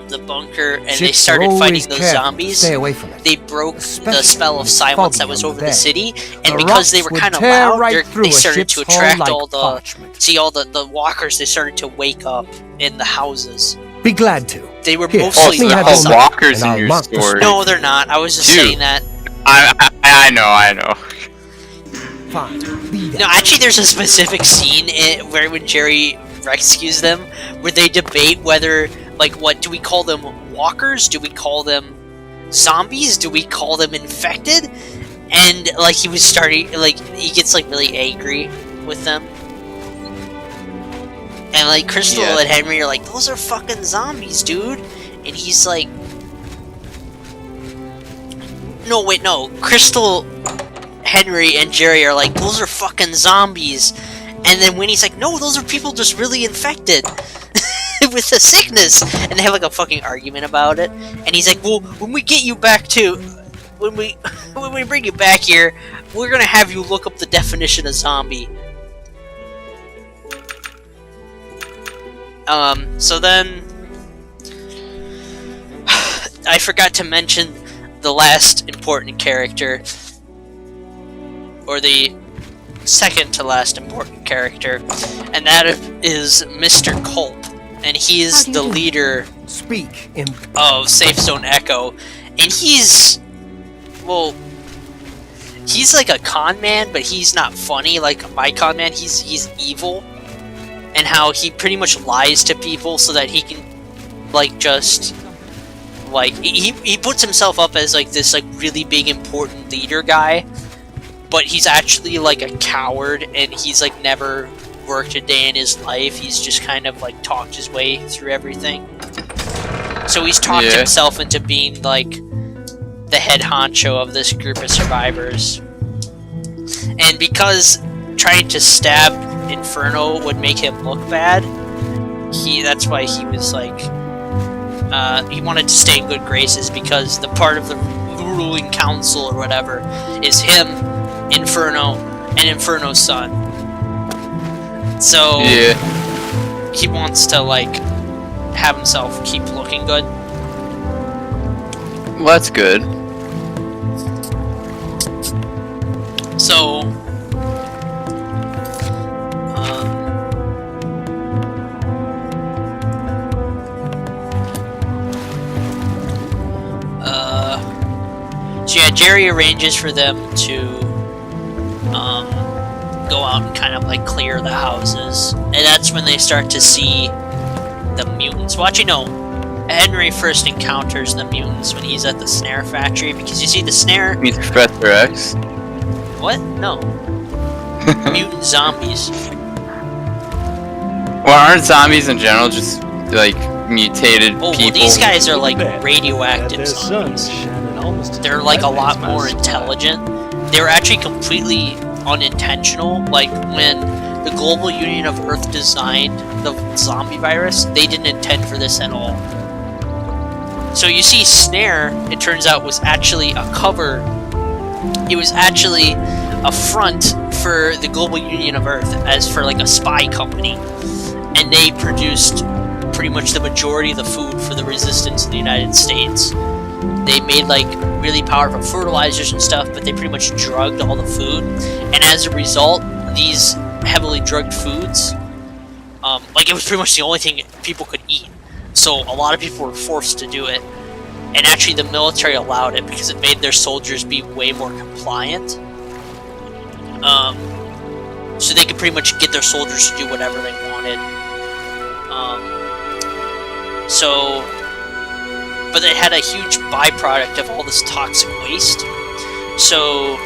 the bunker and they Ships started are fighting always those careful to zombies, stay away from it. they broke the Especially spell when of it's silence foggy that was on over the the day. city, and The because they rocks were would kind of tear loud, right through they a started to ship's hull attract like all the parchment. all the walkers. They started to wake up in the houses. Be glad to. They were Here, mostly let me the have whole your outside. map, walkers and in I'll your mark the story. No, they're not. I was just Dude. saying that. I know. Fine. Be that. No, actually, there's a specific scene where when Jerry rescues them, where they debate whether, like, what do we call them? Walkers? Do we call them zombies? Do we call them infected? And like he was starting, like he gets like really angry with them. And like Crystal and Henry are like, those are fucking zombies, dude. And he's like, no, wait, no. Crystal, Henry, and Jerry are like, those are fucking zombies. And then Winnie's like, no, those are people just really infected with the sickness. And they have like a fucking argument about it. And he's like, well, when we get you back to, when we bring you back here, we're gonna have you look up the definition of zombie. So then, I forgot to mention the last important character, or the second to last important character, and that is Mr. Culp, and he's the leader of Safe Zone Echo, and he's, well, he's like a con man, but he's not funny like my con man. He's evil, and how he pretty much lies to people so that he can, like, just, like, he puts himself up as like this like really big important leader guy, but he's actually like a coward, and he's like never worked a day in his life. He's just kind of like talked his way through everything. So he's talked himself into being like the head honcho of this group of survivors. And because trying to stab Inferno would make him look bad, that's why he was like, he wanted to stay in good graces, because the part of the ruling council or whatever is him, Inferno, and Inferno's son. So he wants to like have himself keep looking good. Well, that's good. So so yeah, Jerry arranges for them to go out and kind of like clear the houses, and that's when they start to see the mutants. Well, actually, no. Henry first encounters the mutants when he's at the snare factory, because you see the snare. Meets Professor X. What? No. Mutant zombies. Well, aren't zombies in general just like mutated people? Well, these guys are like radioactive zombies. They're like a lot more intelligent. They were actually completely unintentional. Like when the Global Union of Earth designed the zombie virus, they didn't intend for this at all. So you see, Snare, it turns out, was actually a cover. It was actually a front for the Global Union of Earth, as for like a spy company. And they produced pretty much the majority of the food for the resistance in the United States. They made like really powerful fertilizers and stuff, but they pretty much drugged all the food. And as a result, these heavily drugged foods, like it was pretty much the only thing people could eat. So a lot of people were forced to do it. And actually the military allowed it because it made their soldiers be way more compliant. So they could pretty much get their soldiers to do whatever they wanted. But it had a huge byproduct of all this toxic waste. So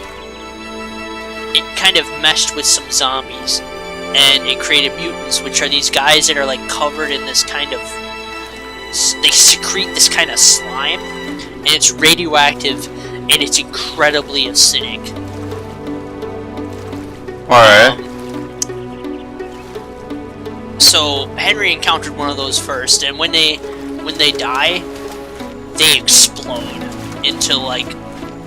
it kind of meshed with some zombies, and it created mutants, which are these guys that are like covered in this kind of, they secrete this kind of slime, and it's radioactive, and it's incredibly acidic. Alright. So Henry encountered one of those first, and when they die, they explode into like,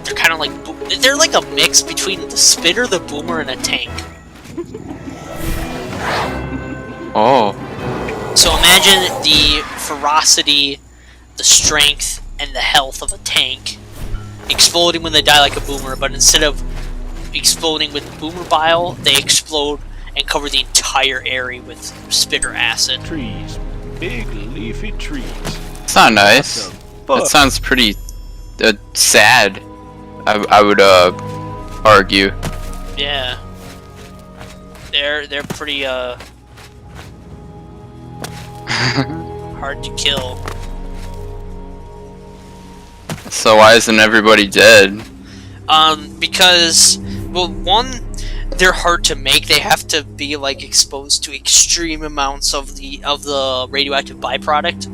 they're kind of like, they're like a mix between the spitter, the boomer, and a tank. Oh. So imagine the ferocity, the strength, and the health of a tank exploding when they die like a boomer, but instead of exploding with boomer bile, they explode and cover the entire area with spitter acid. Trees. Big leafy trees. It's not nice. That sounds pretty sad. I would argue. Yeah. They're pretty hard to kill. So why isn't everybody dead? Because, well, one, they're hard to make. They have to be like exposed to extreme amounts of the radioactive byproduct,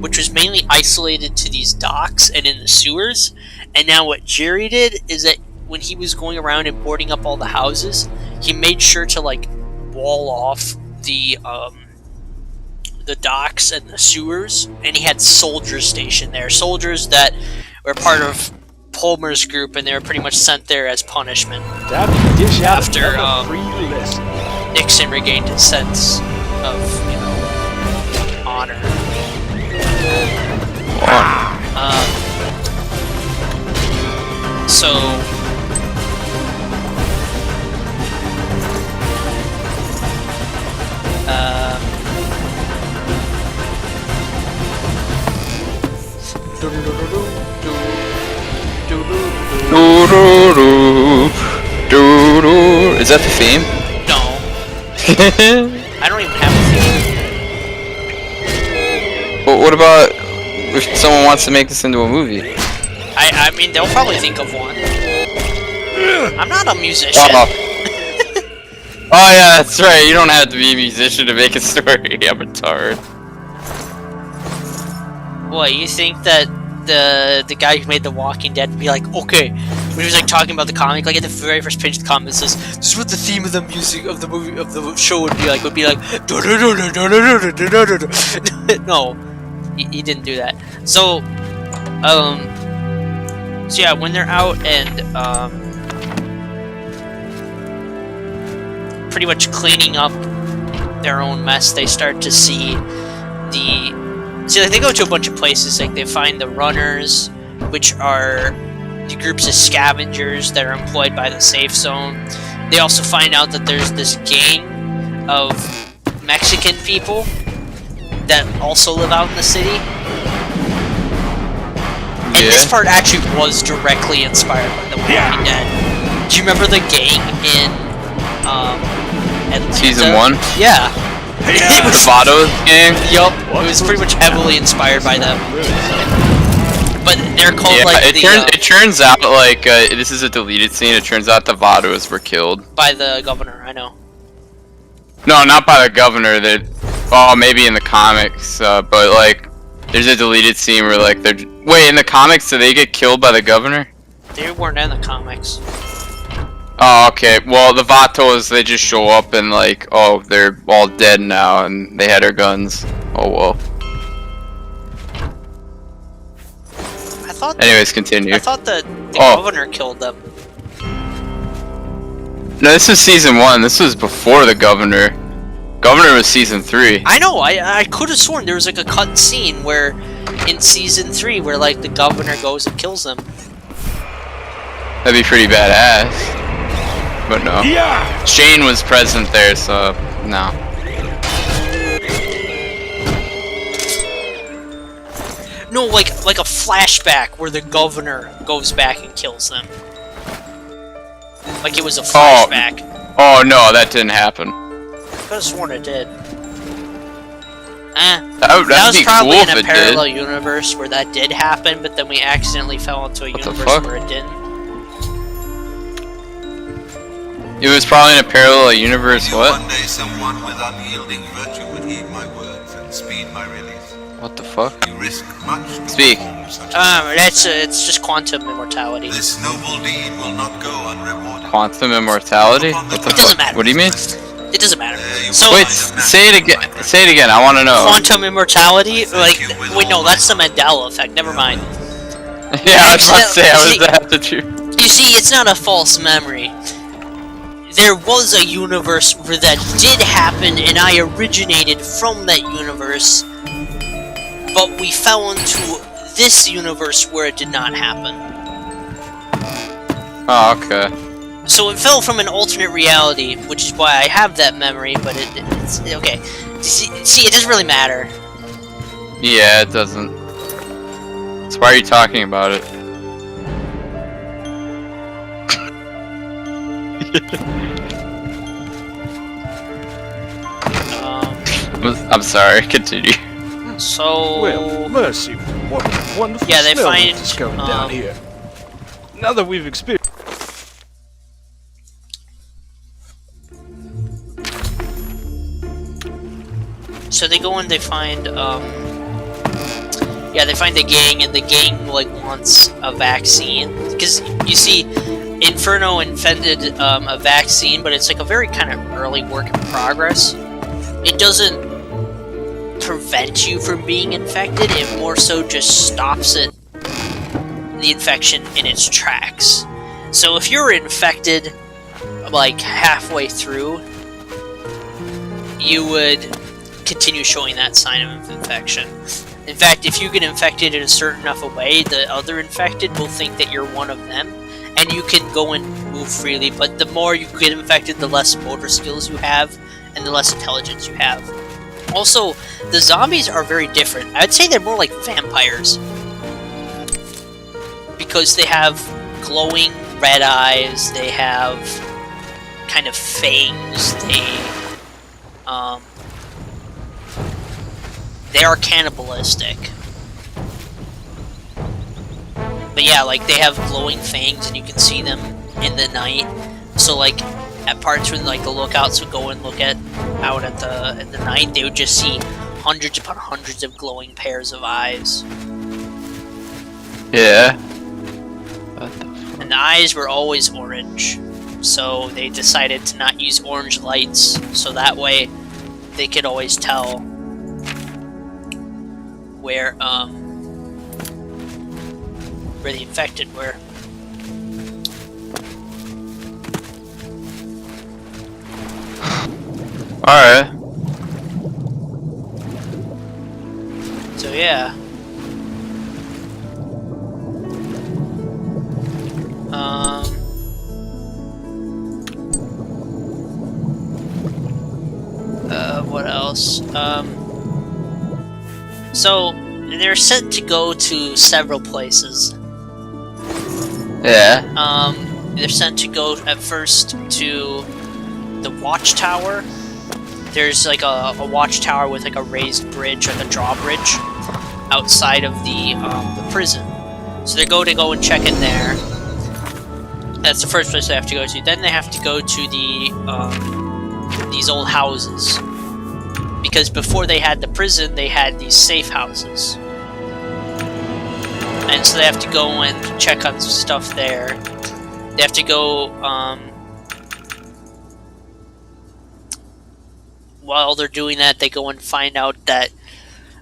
which was mainly isolated to these docks and in the sewers. And now what Jerry did is that when he was going around and boarding up all the houses, he made sure to like wall off the docks and the sewers, and he had soldiers stationed there. Soldiers that were part of Palmer's group, and they were pretty much sent there as punishment. After Nixon regained his sense of, you know, honor. So Is that the theme? No. I don't even have a theme. But what about if someone wants to make this into a movie? I mean, they'll probably think of one. I'm not a musician. Oh yeah, that's right. You don't have to be a musician to make a story. I'm retarded. What, you think that the guy who made The Walking Dead would be like, okay, when he was like talking about the comic, like at the very first page of the comic, it says, this is what the theme of the music of the movie of the show would be like. No, he didn't do that. So yeah, when they're out and pretty much cleaning up their own mess, they start to see like they go to a bunch of places. Like they find the runners, which are the groups of scavengers that are employed by the safe zone. They also find out that there's this gang of Mexican people that also live out in the city. And this part actually was directly inspired by The Walking Dead. Do you remember the gang in Atlanta? Season 1? Yeah. It was the Vado gang? Yup. It was pretty much heavily inspired by them. But they're called it turns out like this is a deleted scene. It turns out the Vados were killed by the governor. I know. No, not by the governor. Maybe in the comics, but like there's a deleted scene where like they're in the comics. Do they get killed by the governor? They weren't in the comics. Oh, okay. Well, the Vatos, they just show up and like, oh, they're all dead now, and they had their guns. Oh well. Anyways, continue. I thought the governor killed them. No, this is season 1. This was before the governor. Governor was season 3. I know. I could have sworn there was like a cut scene where in season 3 where like the governor goes and kills them. That'd be pretty badass. But no. Yeah. Shane was present there, so no. No, like a flashback where the governor goes back and kills them. Like it was a flashback. Oh no, that didn't happen. I could have sworn it did. That was probably cool in a parallel universe where that did happen, but then we accidentally fell into a universe where it didn't. It was probably in a parallel universe. What? One day, someone with unyielding virtue would heed my words and speed my release. What the fuck? You risk much. Speak. It's just quantum immortality. This noble deed will not go unrewarded. Quantum immortality? What the It doesn't matter. What do you mean? It doesn't matter. So wait, say it again. Say it again. I want to know. Quantum immortality? Like, wait, no, that's the Mandela effect. Never mind. Yeah, I was about to say. I was after you. You see, it's not a false memory. there was a universe where that did happen, and I originated from that universe, but we fell into this universe where it did not happen. Oh, okay. So it fell from an alternate reality, which is why I have that memory, but it's okay. See, it doesn't really matter. Yeah, it doesn't. So why are you talking about it? I'm sorry, continue. So... Well, mercy, what a wonderful yeah, they smell find, that's going down here. Now that we've experienced... So they go and they find, yeah, they find the gang, and the gang, like, wants a vaccine. Because, you see, Inferno invented a vaccine, but it's, like, a very kind of early work in progress. It doesn't prevent you from being infected, it more so just stops it, the infection in its tracks. So if you're infected, like, halfway through, you would continue showing that sign of infection. In fact, if you get infected in a certain enough a way, the other infected will think that you're one of them, and you can go and move freely, but the more you get infected, the less motor skills you have, and the less intelligence you have. Also, the zombies are very different. I'd say they're more like vampires. Because they have glowing red eyes, they have kind of fangs, they are cannibalistic. But yeah, like, they have glowing fangs and you can see them in the night. So, like, at parts when, like, the lookouts would go and look out at the night, they would just see hundreds upon hundreds of glowing pairs of eyes. Yeah. And the eyes were always orange. So they decided to not use orange lights, so that way they could always tell where the infected were. Alright. So yeah. What else? So they're sent to go to several places. Yeah. They're sent to go at first to the watchtower. There's like a watchtower with like a raised bridge, like a drawbridge, outside of the prison. So they go and check in there. That's the first place they have to go to. Then they have to go to the these old houses, because before they had the prison, they had these safe houses, and so they have to go and check on stuff there. They have to go. While they're doing that, they go and find out that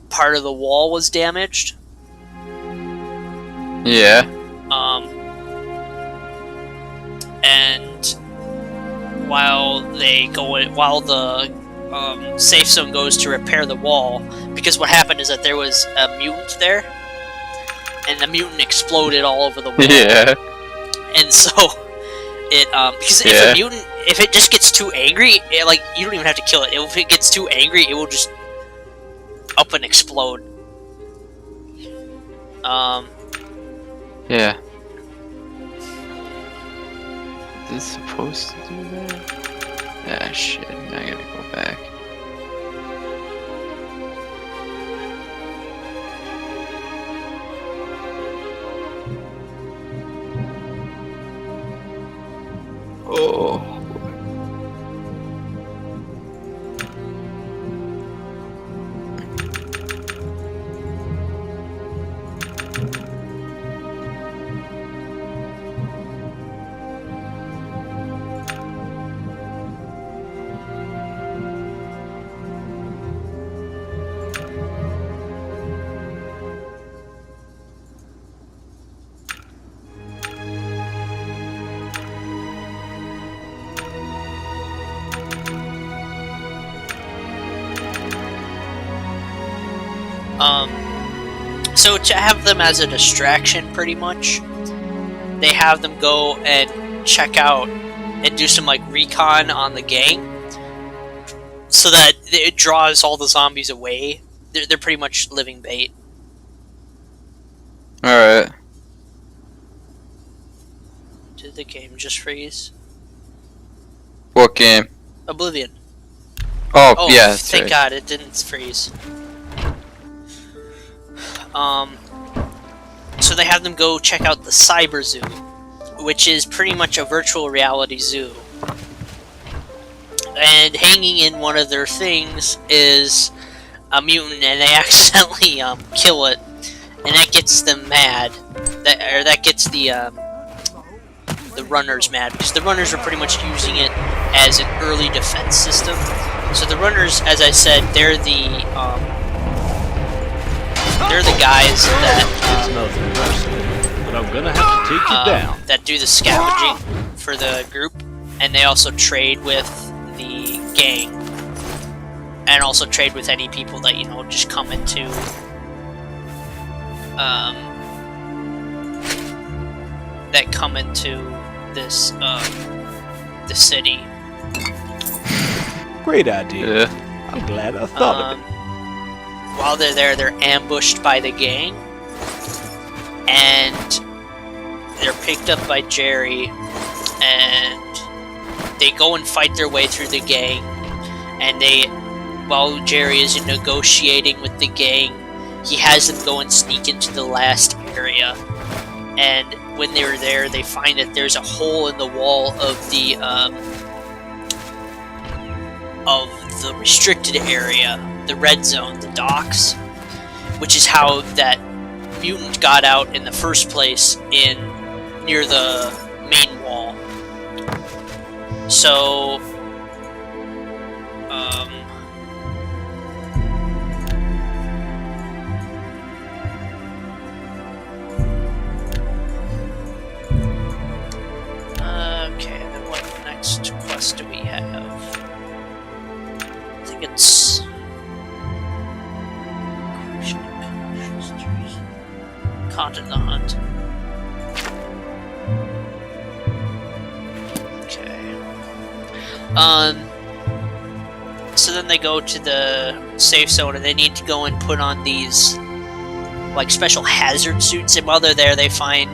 part of the wall was damaged. Yeah. And while the safe zone goes to repair the wall, because what happened is that there was a mutant there, and the mutant exploded all over the wall. Yeah. And so it because if a mutant, if it just gets too angry, like, you don't even have to kill it. If it gets too angry, it will just up and explode. Yeah. Is this supposed to do that? Ah, shit. Now I gotta go back. Oh. So to have them as a distraction, pretty much, they have them go and check out and do some like recon on the gang, so that it draws all the zombies away. They're pretty much living bait. Alright. Did the game just freeze? What game? Oblivion. Oh yeah, thank right. God it didn't freeze. So they have them go check out the Cyber Zoo, which is pretty much a virtual reality zoo. And hanging in one of their things is a mutant, and they accidentally kill it, and that gets them mad. That gets the runners mad, because the runners are pretty much using it as an early defense system. So the runners, as I said, they're the guys that It's nothing personal, but I'm gonna have to take you down. that do the scavenging for the group, and they also trade with the gang, and also trade with any people that just come into this the city. Great idea. Yeah. I'm glad I thought of it. While they're there, they're ambushed by the gang, and they're picked up by Jerry, and they go and fight their way through the gang, and while Jerry is negotiating with the gang, he has them go and sneak into the last area, and when they were there, they find that there's a hole in the wall of the restricted area, the red zone, the docks, which is how that mutant got out in the first place near the main wall. So, okay, then what next quest do we have? I think it's caught in the hunt. Okay. So then they go to the safe zone, and they need to go and put on these like special hazard suits. And while they're there, they find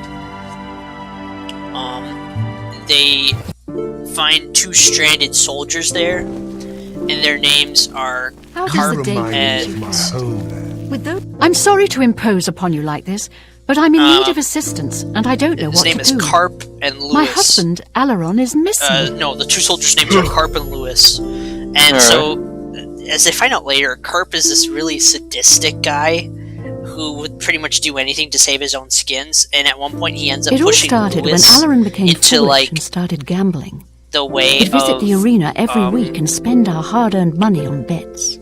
two stranded soldiers there, and their names are Carp and I'm sorry to impose upon you like this, but I'm in need of assistance, and I don't know what to do. His name is Carp and Lewis. My husband, Alaron, is missing. No, the two soldiers' names are Carp and Lewis. And so, as they find out later, Carp is this really sadistic guy who would pretty much do anything to save his own skins, and at one point he ends up It all pushing started when Lewis Alaron became into, foolish like, and started gambling. the way We'd visit of the arena every week and spend our hard-earned money on bets.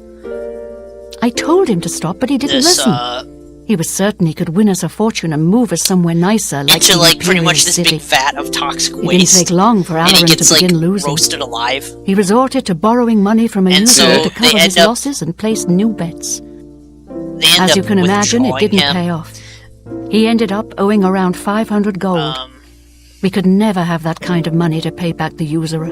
I told him to stop, but he didn't this, listen. He was certain he could win us a fortune and move us somewhere nicer, like into the like pretty Imperial much this City. big vat of toxic It didn't waste, take long for and he Alaron gets to begin like losing. roasted alive. He resorted to borrowing money from a And user so to they cover his end up- losses and place new bets. They end As up you can imagine, it withdrawing didn't him. pay off. He ended up owing around 500 gold. We could never have that kind of money to pay back the usurer.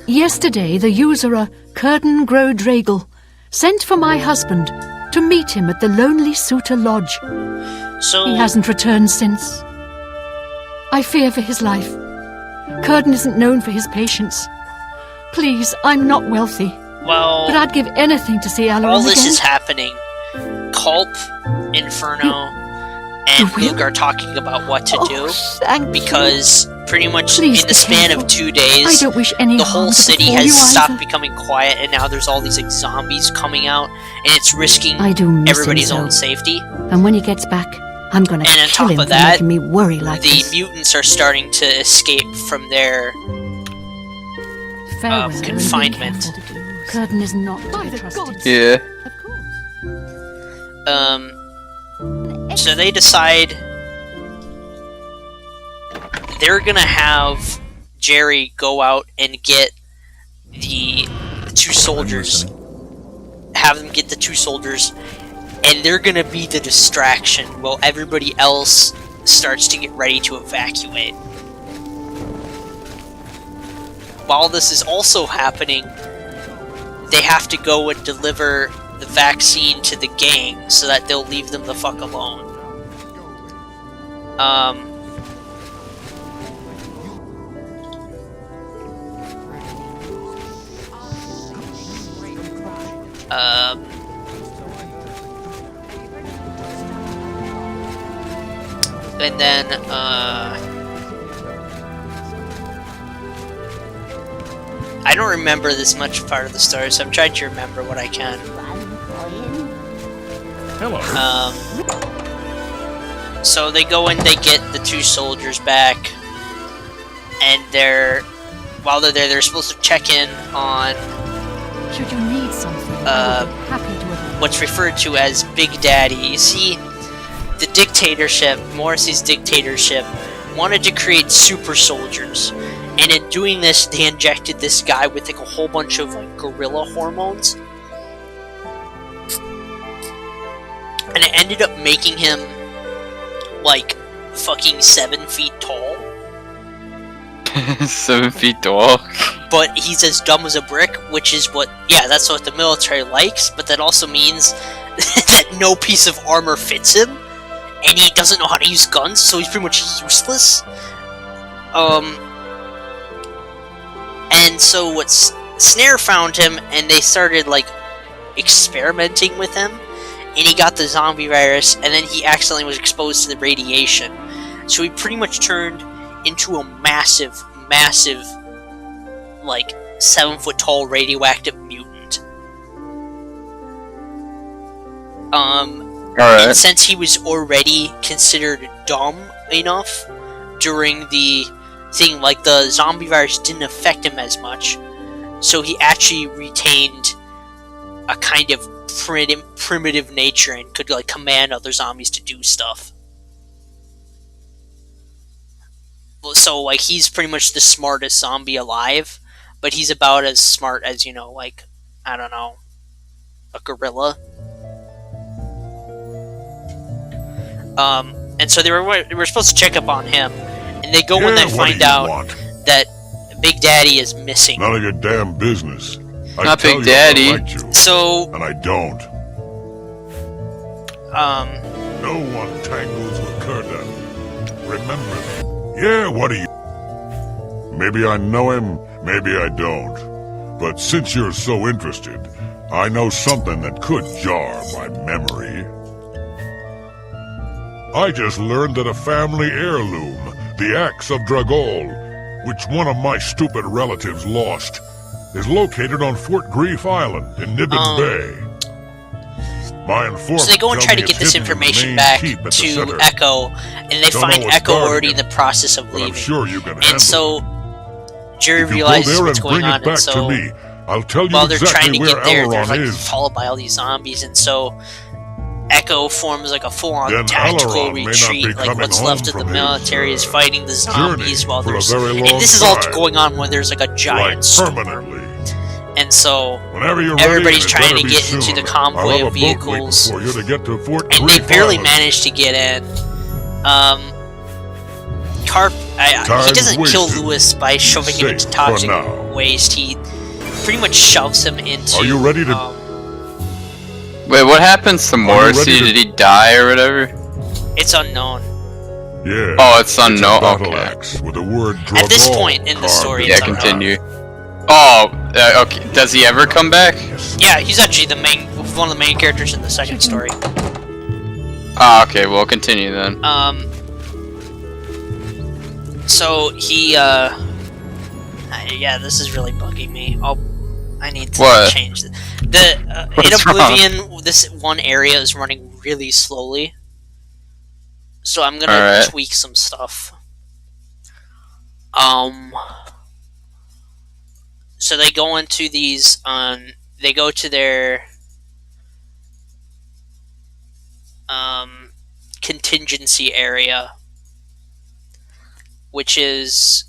Yesterday, the usurer, Curtin Grow Dragel, sent for my husband to meet him at the Lonely Suitor Lodge. So He hasn't returned since. I fear for his life. Curtin isn't known for his patience. Please, I'm not wealthy, well, but I'd give anything to see Alaron all this again. is happening. Culp, Inferno, and You will? Luke are talking about what to do, Thank because pretty much Please in be the span careful. of 2 you. I days, don't wish any the harm whole to city befall has you stopped either. becoming quiet, and now there's all these like zombies coming out, and it's risking I do miss everybody's him so. own safety. And when he gets back, I'm gonna And on kill top him of for that, making me worry like The this. mutants are starting to escape from their Farewell and be confinement. careful. Curtin is not to be trusted. Yeah. So they decide they're gonna have Jerry go out and get the two soldiers, have them get the 2 soldiers, and they're gonna be the distraction while everybody else starts to get ready to evacuate. While this is also happening, they have to go and deliver the vaccine to the gang so that they'll leave them the fuck alone. And then, I don't remember this much part of the story, so I'm trying to remember what I can. Hello. So they go and they get the 2 soldiers back, and while they're there, they're supposed to check in on Should you need something, I would be happy to oblige. what's referred to as Big Daddy. You see, the dictatorship, Morrissey's dictatorship, wanted to create super soldiers, and in doing this, they injected this guy with like a whole bunch of like gorilla hormones, and it ended up making him like fucking 7 feet tall. 7 feet tall. But he's as dumb as a brick, which is that's what the military likes, but that also means that no piece of armor fits him, and he doesn't know how to use guns, so he's pretty much useless. And so Snare found him, and they started, like, experimenting with him, and he got the zombie virus, and then he accidentally was exposed to the radiation. So he pretty much turned into a massive, like, 7-foot-tall radioactive mutant. Alright. And since he was already considered dumb enough during the thing, like, the zombie virus didn't affect him as much, so he actually retained a kind of primitive nature and could, like, command other zombies to do stuff. So, like, he's pretty much the smartest zombie alive, but he's about as smart as, like, I don't know, a gorilla. And so they were supposed to check up on him, and they go when they find out that Big Daddy is missing. None of your damn business. Not Big Daddy. So, and I don't. No one tangles with Kurda. Remember that. Yeah, what do you... Maybe I know him, maybe I don't. But since you're so interested, I know something that could jar my memory. I just learned that a family heirloom, the Axe of Dragol, which one of my stupid relatives lost, is located on Fort Grief Island in Nibbin Bay. My informant so they go and try to get this information back to Echo, and they find Echo already in the process of leaving. Sure you can and so Jerry realizes what's going on, and so I'll tell you while they're trying to get there, they're like is. followed by all these zombies, and so Echo forms like a full-on tactical retreat. Like what's left of the military is fighting the zombies while there's and this is all going on when there's like a giant storm. And so everybody's trying to get into the convoy of vehicles, and they barely manage to get in. He doesn't kill Lewis by shoving him into toxic waste. He pretty much shoves him into. Are you ready to? Wait, what happens to Morrissey? Did he die or whatever? It's unknown. Yeah. Oh, it's unknown. Okay. With the word at this point in the story, yeah, continue. Oh, okay. Does he ever come back? Yeah, he's actually one of the main characters in the second story. Ah, okay. We'll continue then. So he, yeah, this is really bugging me. I need to change it. In Oblivion, this one area is running really slowly, so I'm gonna tweak some stuff. So they go into these, they go to their, contingency area, which is,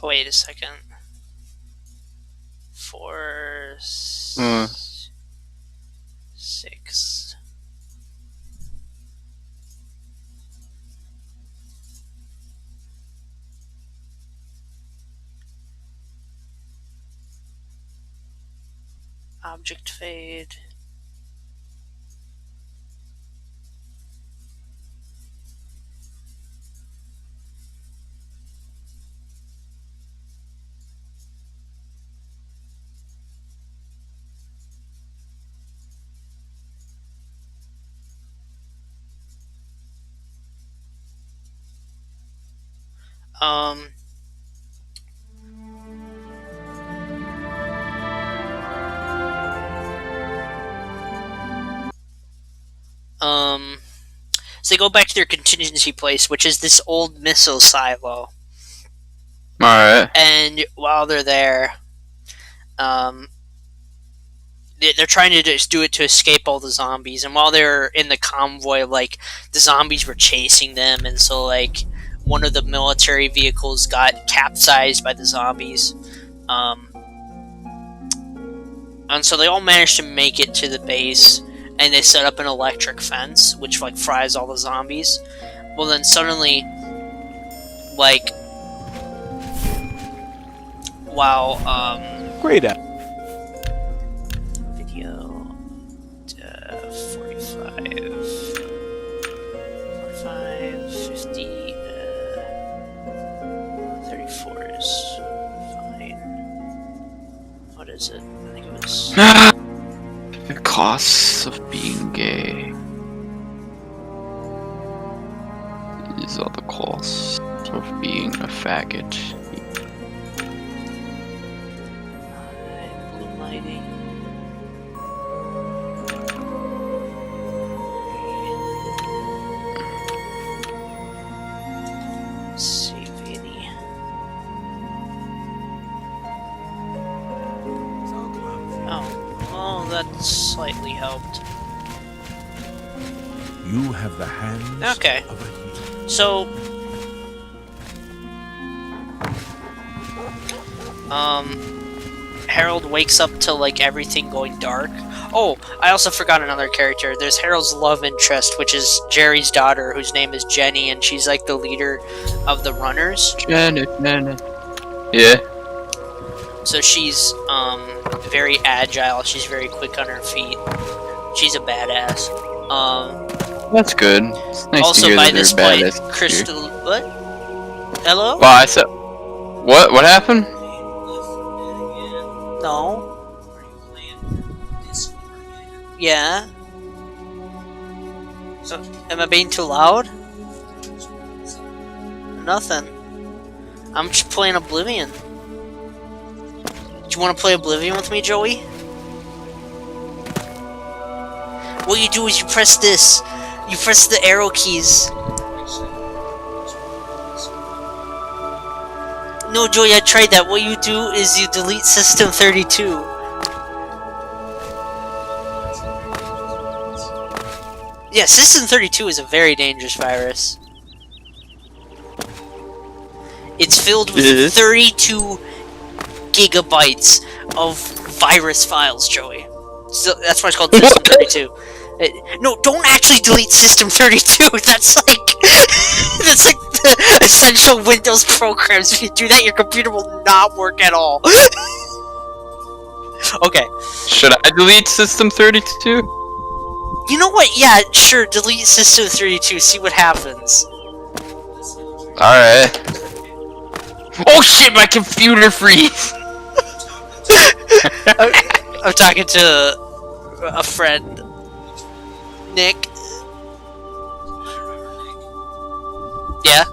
Wait a second. 4, 6. Object fade. So they go back to their contingency place, which is this old missile silo. Alright. And while they're there, they're trying to just do it to escape all the zombies. And while they're in the convoy, like, the zombies were chasing them, and so, like, one of the military vehicles got capsized by the zombies. And so they all managed to make it to the base, and they set up an electric fence, which, like, fries all the zombies. Well, then suddenly, like, while, Great. video, 45, 50, 34 is fine. What is it? I think it was... The costs of being gay. These are the costs of being a faggot. Moonlighting. Save any. Oh, well, that slightly helped. You have the hands Okay. of a hero. So, Harold wakes up to, like, everything going dark. Oh, I also forgot another character. There's Harold's love interest, which is Jerry's daughter, whose name is Jenny, and she's, like, the leader of the runners. Jenny. Yeah. So she's, very agile. She's very quick on her feet. She's a badass. That's good. It's nice Also, to hear by that this they're point, badass. Crystal... What? Hello? Well, I said... What happened? No. Yeah. So, am I being too loud? Nothing. I'm just playing Oblivion. Do you want to play Oblivion with me, Joey? What you do is you press this. You press the arrow keys. No, Joey, I tried that. What you do is you delete System 32. Yeah, System 32 is a very dangerous virus. It's filled with 32 gigabytes of virus files, Joey. So that's why it's called System 32. No, don't actually delete System 32. That's like that's like the essential Windows programs. If you do that, your computer will not work at all. Okay. Should I delete System 32? You know what? Yeah, sure. Delete System 32. See what happens. Alright. Oh shit, my computer freeze! I'm talking to a friend, Nick. Yeah?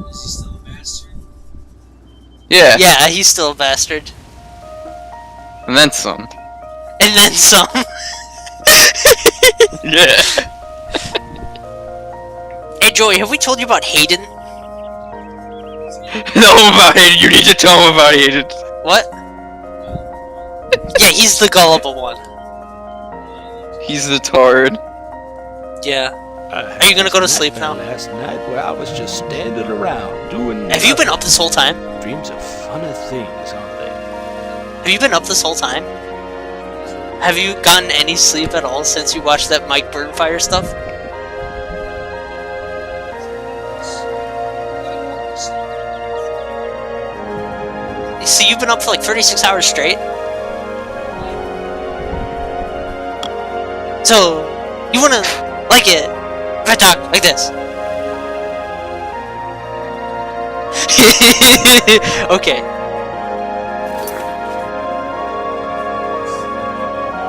Yeah. Yeah, he's still a bastard. And then some. And then some. Yeah. Hey Joey, have we told you about Hayden? Tell him about Hayden. You need to tell him about Hayden. What? Yeah, he's the gullible one. He's the tard. Yeah. Are you gonna go to sleep now? Last night where I was just standing around doing Have you been up this whole time? Dreams are funny things, aren't they? Have you been up this whole time? Have you gotten any sleep at all since you watched that Mike Burnfire stuff? You see, you've been up for like 36 hours straight. So, you wanna like it if I talk like this? Okay.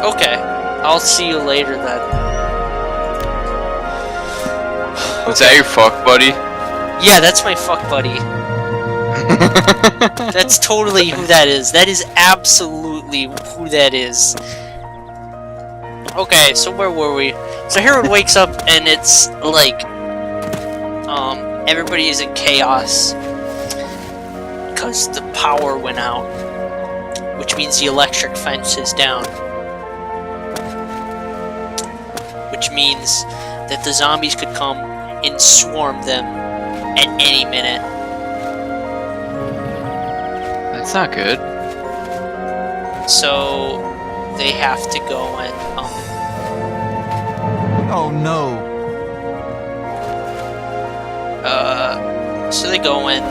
Okay. I'll see you later then. Was that your fuck buddy? Yeah, that's my fuck buddy. That's totally who that is. That is absolutely who that is. Okay, so where were we? So Harold wakes up and it's like, everybody is in chaos because the power went out, which means the electric fence is down, which means that the zombies could come and swarm them at any minute. That's not good. So they have to go and Oh no. so they go and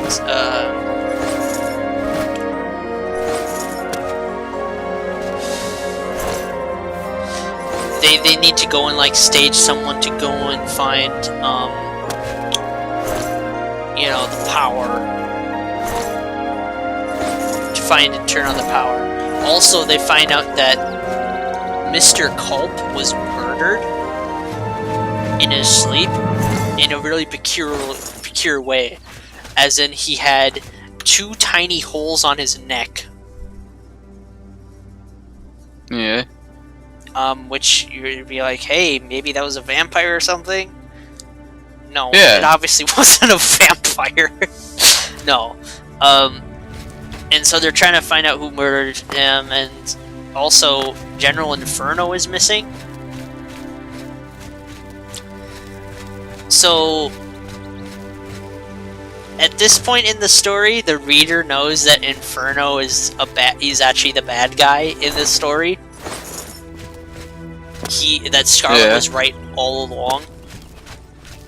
they need to go and like stage someone to go and find you know, the power, to find and turn on the power. Also, they find out that Mr. Culp was murdered in his sleep in a really peculiar way, as in he had 2 tiny holes on his neck. Yeah. Which you'd be like, hey, maybe that was a vampire or something? No, Yeah. it obviously wasn't a vampire. No. And so they're trying to find out who murdered him, and also General Inferno is missing. So at this point in the story, the reader knows that Inferno is he's actually the bad guy in this story. That Scarlet was right all along,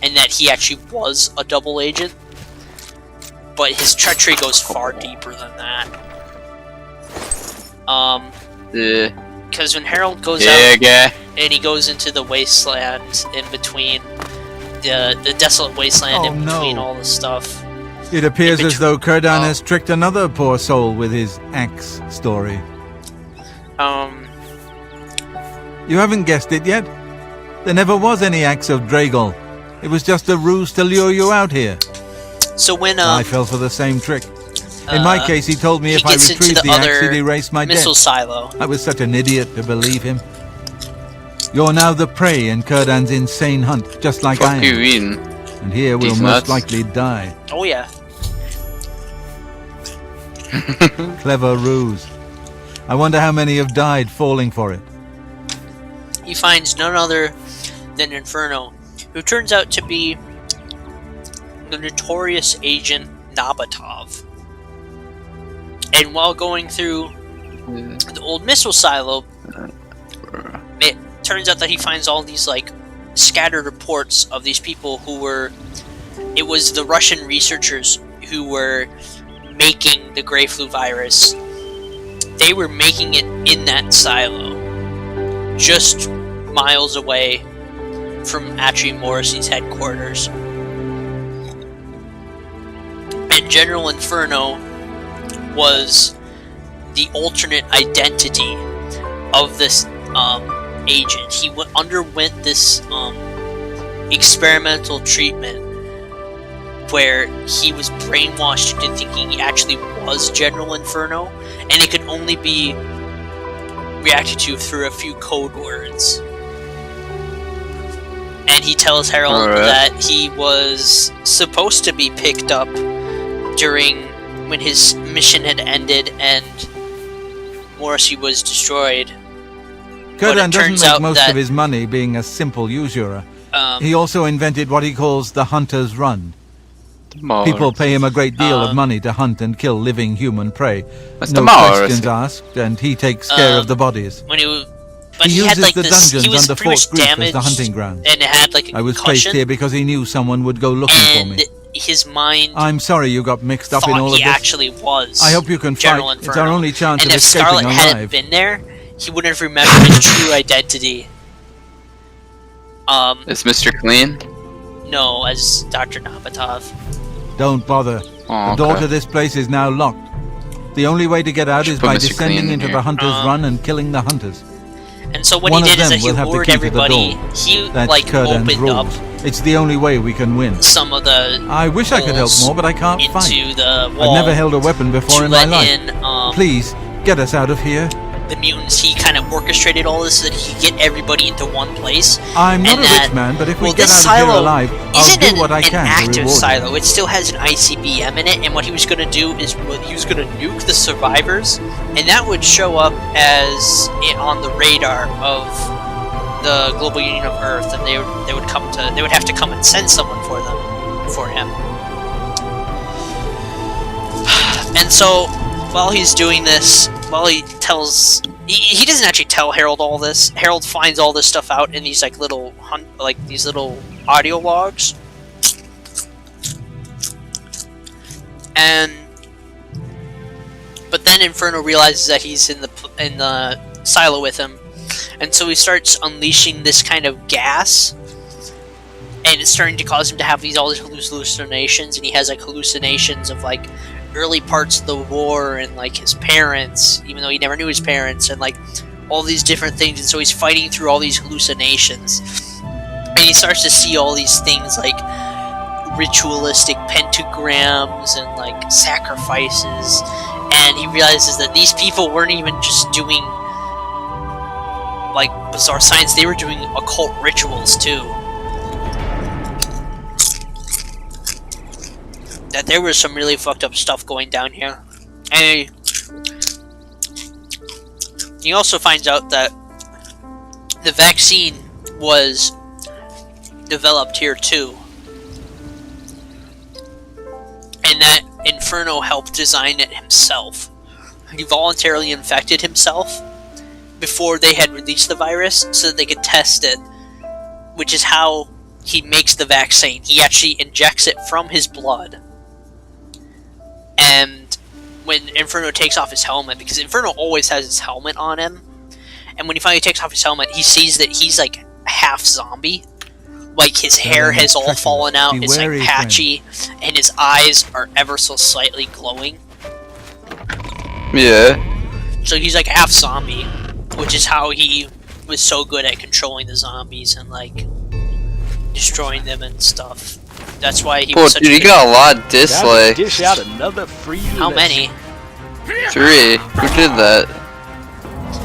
and that he actually was a double agent. But his treachery goes far deeper than that. Because when Harold goes out and he goes into the wasteland in between the desolate wasteland in between all the stuff. It appears as though Kurdan has tricked another poor soul with his axe story. You haven't guessed it yet? There never was any axe of Dragol. It was just a ruse to lure you out here. So when I fell for the same trick. In my case, he told me if I retrieved the axe, he'd erase my missile debt. silo. I was such an idiot to believe him. You're now the prey in Kurdan's insane hunt, just like I am. You eating? And here we'll These most nuts? likely die. Oh yeah. Clever ruse. I wonder how many have died falling for it. He finds none other than Inferno, who turns out to be the notorious agent Nabatov. And while going through the old missile silo, it turns out that he finds all these like scattered reports of these people who were, it was the Russian researchers who were making the Grey Flu virus. They were making it in that silo, just miles away from actually Morrissey's headquarters. And General Inferno was the alternate identity of this agent. He underwent this experimental treatment where he was brainwashed into thinking he actually was General Inferno, and it could only be reacted to through a few code words. And he tells Harold that he was supposed to be picked up during when his mission had ended and Morrissey was destroyed. Kurdan doesn't make most of his money being a simple usurer. He also invented what he calls the Hunter's Run. Morris. People pay him a great deal of money to hunt and kill living human prey. Mr. No Morris. questions asked, and he takes care of the bodies. When but He he had uses like the this. dungeons He was under pretty much Fort Grief as damaged, the hunting ground. and it had like a I was placed concussion. here because he knew someone would go looking for And me. his mind I'm sorry you got mixed up in thought all of he this. actually was. I hope you can General fight. Inferno. It's our only chance And of if escaping Scarlet hadn't alive. been there, he wouldn't have remembered his true identity. Is Mr. Clean? No, as Dr. Nabatov. Don't bother. Oh, The door okay. to this place is now locked. The only way to get out Should is put by Mr. descending Clean in into here. the Hunter's Run and killing the hunters. And so what One he of did is them that he will have the lured key to the everybody. door. He That's like Kurdan's opened up rules. It's the only way we can win. some of the I wish I could help holes more, but I can't into fight. the wall. I've never held a weapon before to in my let life. in Please, get us out of here. the mutants. He kind of orchestrated all this so that he could get everybody into one place. I'm not And a rich that- man, but if we well, get this out of here silo alive, I'll isn't do what I an can to active reward silo. It still has an ICBM in it, and what he was going to do is he was going to nuke the survivors, and that would show up as on the radar of the global union of Earth, and they would have to come and send someone for him. And so while he's doing this, while he tells. He doesn't actually tell Harold all this. Harold finds all this stuff out in these like little audio logs, but then Inferno realizes that he's in the silo with him, and so he starts unleashing this kind of gas, and it's starting to cause him to have all these hallucinations, and he has like hallucinations of like early parts of the war and like his parents, even though he never knew his parents, and like all these different things. And so he's fighting through all these hallucinations, and he starts to see all these things like ritualistic pentagrams and like sacrifices, and he realizes that these people weren't even just doing like bizarre science, they were doing occult rituals too. That there was some really fucked up stuff going down here. And he also finds out that the vaccine was developed here too. And that Inferno helped design it himself. He voluntarily infected himself before they had released the virus so that they could test it, which is how he makes the vaccine. He actually injects it from his blood. And when Inferno takes off his helmet, because Inferno always has his helmet on him, and when he finally takes off his helmet, he sees that he's like half zombie. Like his hair has all fallen out, it's like patchy, and his eyes are ever so slightly glowing. Yeah. So he's like half zombie, which is how he was so good at controlling the zombies and like destroying them and stuff. That's why he was such dude, a he got a lot of dislikes. Dish out another free How many? 3. Who did that?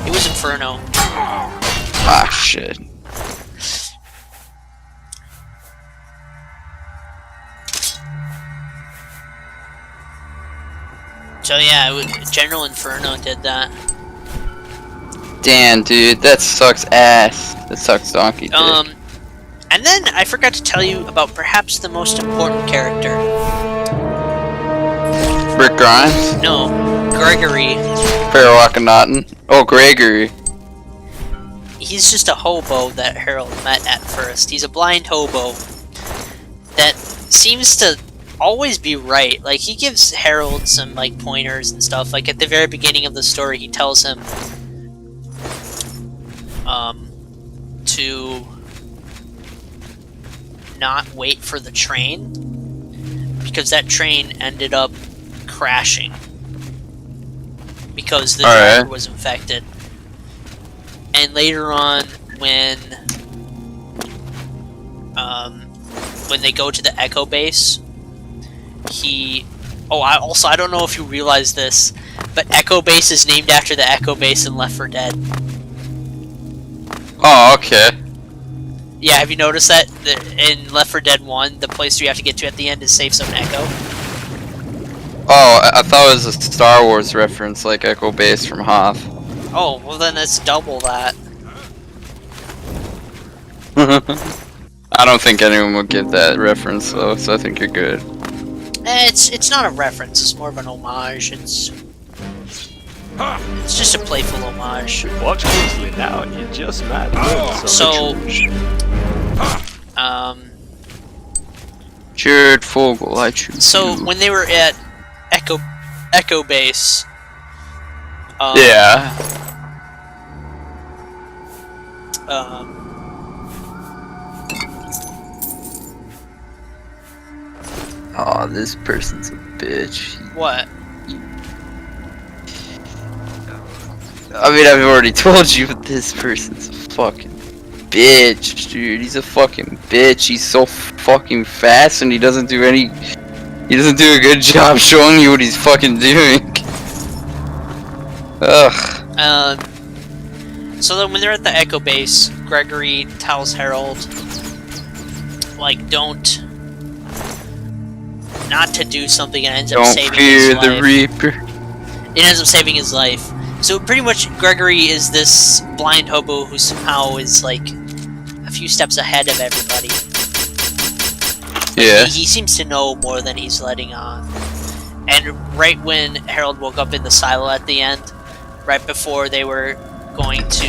It was Inferno. Ah, shit. So yeah, General Inferno did that. Damn, dude, that sucks ass. That sucks donkey dick. And then I forgot to tell you about perhaps the most important character. Rick Grimes? No, Gregory. Fairwalkanauten? Oh, Gregory. He's just a hobo that Harold met at first. He's a blind hobo that seems to always be right. Like, he gives Harold some, like, pointers and stuff. Like, at the very beginning of the story, he tells him to not wait for the train, because that train ended up crashing because the driver was infected. And later on, when they go to the Echo base, I don't know if you realize this, but Echo Base is named after the Echo Base in Left 4 Dead. Oh, okay. Yeah, have you noticed that? In Left 4 Dead 1, the place you have to get to at the end is Safe Zone Echo? Oh, I thought it was a Star Wars reference, like Echo Base from Hoth. Oh, well then that's double that. I don't think anyone will get that reference though, so I think you're good. It's not a reference. It's more of an homage. It's just a playful homage. Watch closely now, and you just might learn something. Jared Fogle, I choose. So you. when they were at Echo Base, yeah. Oh, this person's a bitch. What? I mean, I've already told you, but this person's a fucking bitch, dude. He's a fucking bitch. He's so fucking fast, and he doesn't do a good job showing you what he's fucking doing. Ugh. So then when they're at the Echo Base, Gregory tells Harold, like, not to do something, and ends up saving his life. Don't fear the Reaper. It ends up saving his life. So pretty much Gregory is this blind hobo who somehow is like a few steps ahead of everybody. Yeah. He seems to know more than he's letting on. And right when Harold woke up in the silo at the end, right before they were going to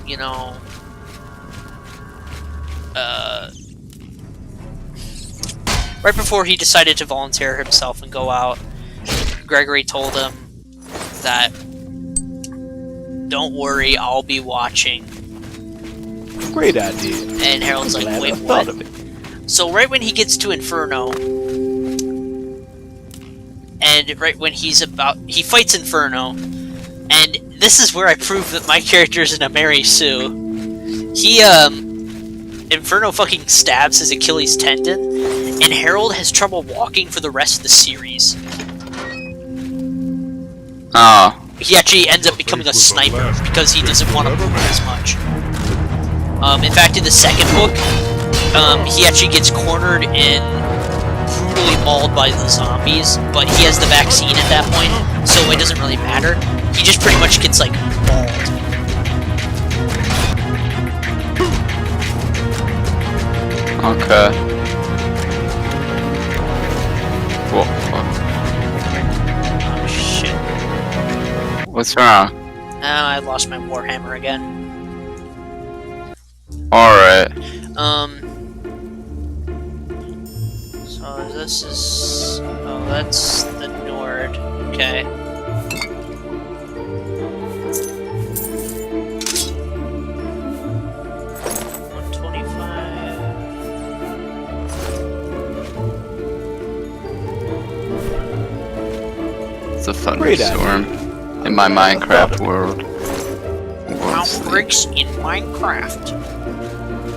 you know, right before he decided to volunteer himself and go out, Gregory told him that, "Don't worry, I'll be watching." Great idea. And Harold's like, Glad "Wait, I what?" thought of it. So right when he gets to Inferno, and right when he fights Inferno, and this is where I prove that my character isn't a Mary Sue. Inferno fucking stabs his Achilles tendon, and Harold has trouble walking for the rest of the series. Oh. He actually ends up becoming a sniper because he doesn't want to move as much. In fact, in the second book, he actually gets cornered and brutally mauled by the zombies, but he has the vaccine at that point, so it doesn't really matter. He just pretty much gets, like, mauled. Okay. Whoa. Oh, shit. What's wrong? I lost my Warhammer again. Alright. So this is... Oh, that's the Nord. Okay. It's a thunderstorm in my Minecraft world. Outbreaks in Minecraft.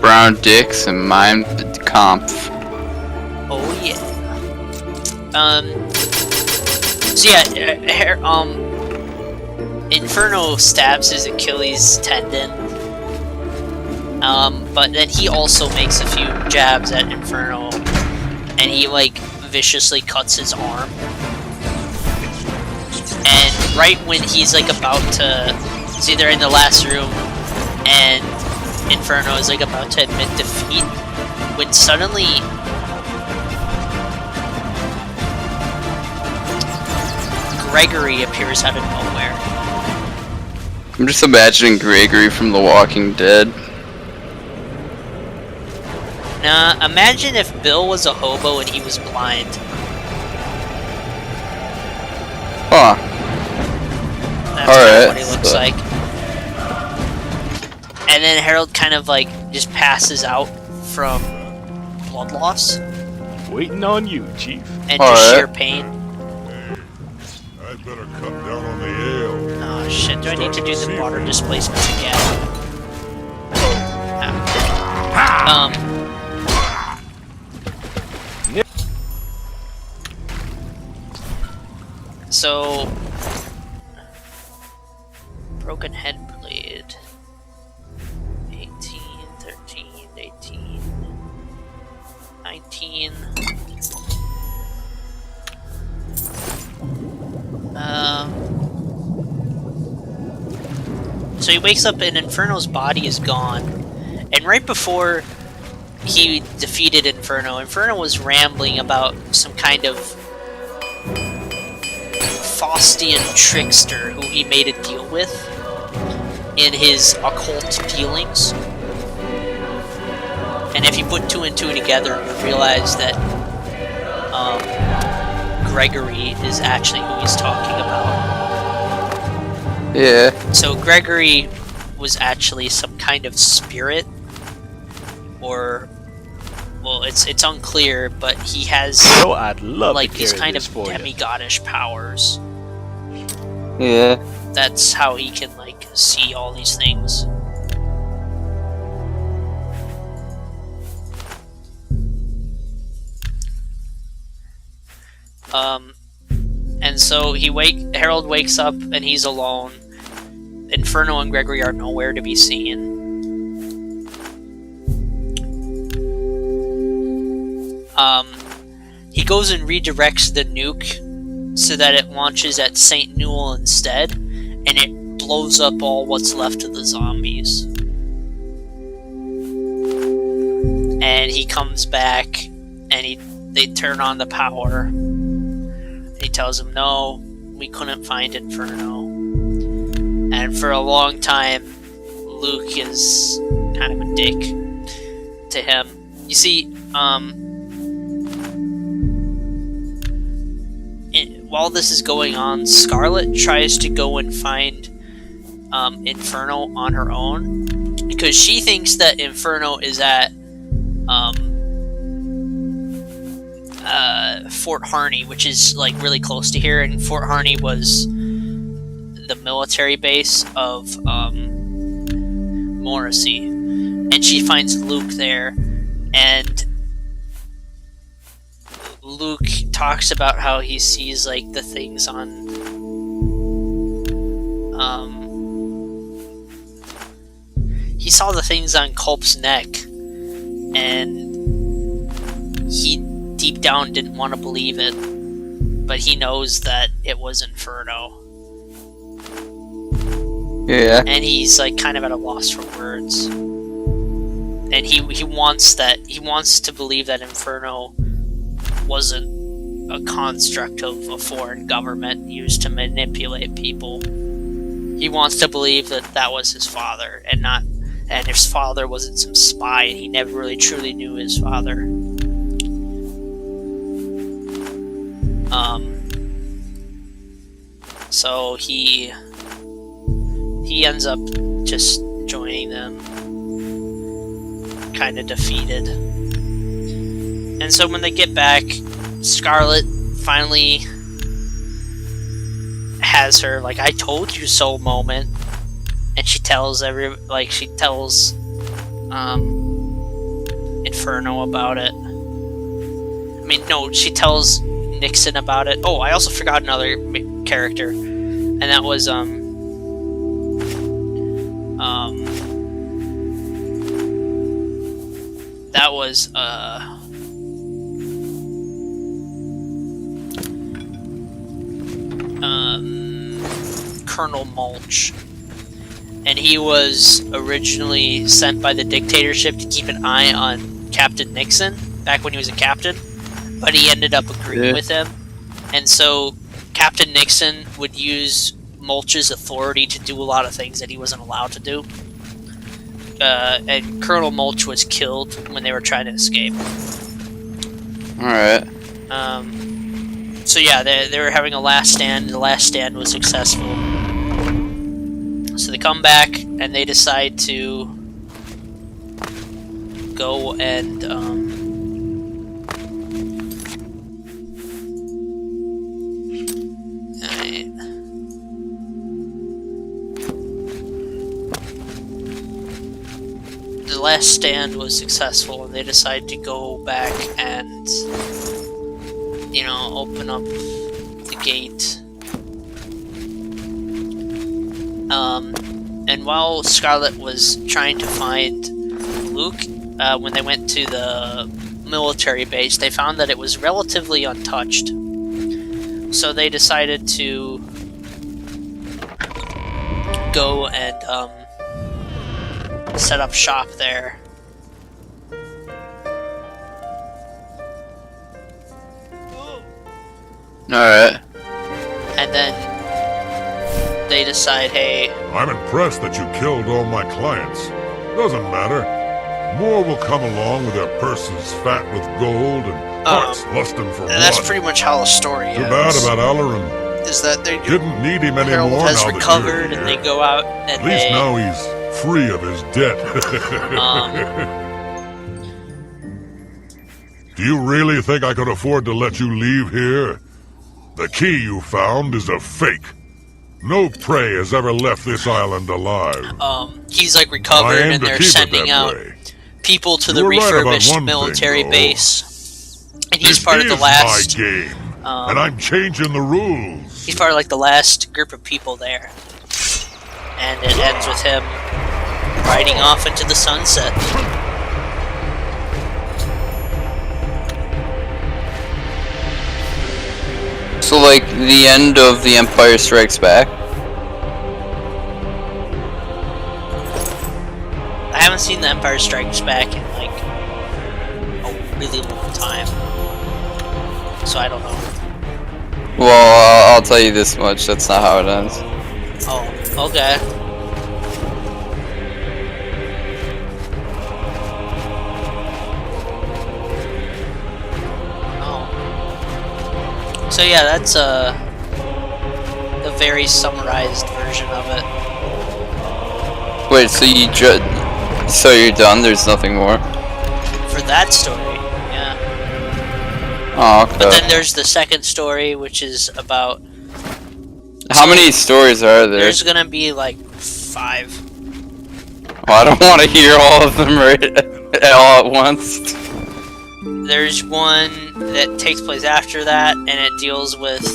Brown dicks and mime Kampf. Oh yeah. So yeah, Inferno stabs his Achilles tendon. But then he also makes a few jabs at Inferno, and he like viciously cuts his arm. And right when he's like about to, see, they're in the last room, and Inferno is like about to admit defeat, when suddenly Gregory appears out of nowhere. I'm just imagining Gregory from The Walking Dead. Nah, imagine if Bill was a hobo and he was blind. Huh. That's Alright, what he looks like. And then Harold kind of like just passes out from blood loss Waiting on you, Chief. and just sheer pain. I'd better cut down on the ale. Oh shit, do I need to do the water displacements again? So broken head blade. 18, 13, 18, 19. So he wakes up and Inferno's body is gone. And right before he defeated Inferno, Inferno was rambling about some kind of Faustian trickster who he made a deal with in his occult dealings. And if you put two and two together, you realize that Gregory is actually who he's talking about. Yeah. So Gregory was actually some kind of spirit, or, well, it's unclear, but he has I'd love like to these carry kind this of for you. demigodish powers. Yeah. That's how he can like see all these things. And so Harold wakes up and he's alone. Inferno and Gregory are nowhere to be seen. He goes and redirects the nuke so that it launches at St. Newell instead, and it blows up all what's left of the zombies. And he comes back and they turn on the power. He tells them, no, we couldn't find Inferno. And for a long time, Luke is kind of a dick to him. You see, while this is going on, Scarlet tries to go and find Inferno on her own, because she thinks that Inferno is at Fort Harney, which is like really close to here, and Fort Harney was the military base of Morrissey, and she finds Luke there, and Luke talks about how he sees like the things on he saw the things on Culp's neck, and he deep down didn't want to believe it, but he knows that it was Inferno. Yeah. And he's like kind of at a loss for words. And he wants to believe that Inferno wasn't a construct of a foreign government used to manipulate people. He wants to believe that that was his father, and his father wasn't some spy, and he never really truly knew his father. So he ends up just joining them, kind of defeated. And so when they get back, Scarlet finally has her like "I told you so" moment, and she tells Inferno about it. I mean, no, she tells Nixon about it. Oh, I also forgot another character, and that was Colonel Mulch. And he was originally sent by the dictatorship to keep an eye on Captain Nixon back when he was a captain, but he ended up agreeing with him. And so Captain Nixon would use Mulch's authority to do a lot of things that he wasn't allowed to do. And Colonel Mulch was killed when they were trying to escape. Alright. So yeah, they were having a last stand. The last stand was successful. So they come back and they decide to go and the last stand was successful, and they decide to go back and, you know, open up the gate. And while Scarlet was trying to find Luke, when they went to the military base, they found that it was relatively untouched. So they decided to go and set up shop there. Alright. And then they decide, hey... I'm impressed that you killed all my clients. Doesn't matter. More will come along with their purses fat with gold and hearts lusting for blood. And that's pretty much how the story ends. Too bad about Alarin. Is that they Didn't need him anymore Harold has now recovered, that you're and here. they go out and At least now he's free of his debt. Do you really think I could afford to let you leave here? The key you found is a fake. No prey has ever left this island alive. He's like recovered, I aim and to they're keep it sending that out way. people to You the were right about refurbished one military thing, though. base. And he's This part of the is last. my game, and I'm changing the rules. He's part of like the last group of people there. And it ends with him riding off into the sunset. So, like, the end of The Empire Strikes Back? I haven't seen The Empire Strikes Back in like a really long time. So I don't know. Well, I'll tell you this much, that's not how it ends. Oh, okay. So yeah, that's the very summarized version of it. Wait, so so you're done? There's nothing more? For that story, yeah. Oh, okay. But then there's the second story, which is about... How many stories are there? There's gonna be like 5. Well, I don't want to hear all of them all at once. There's one that takes place after that, and it deals with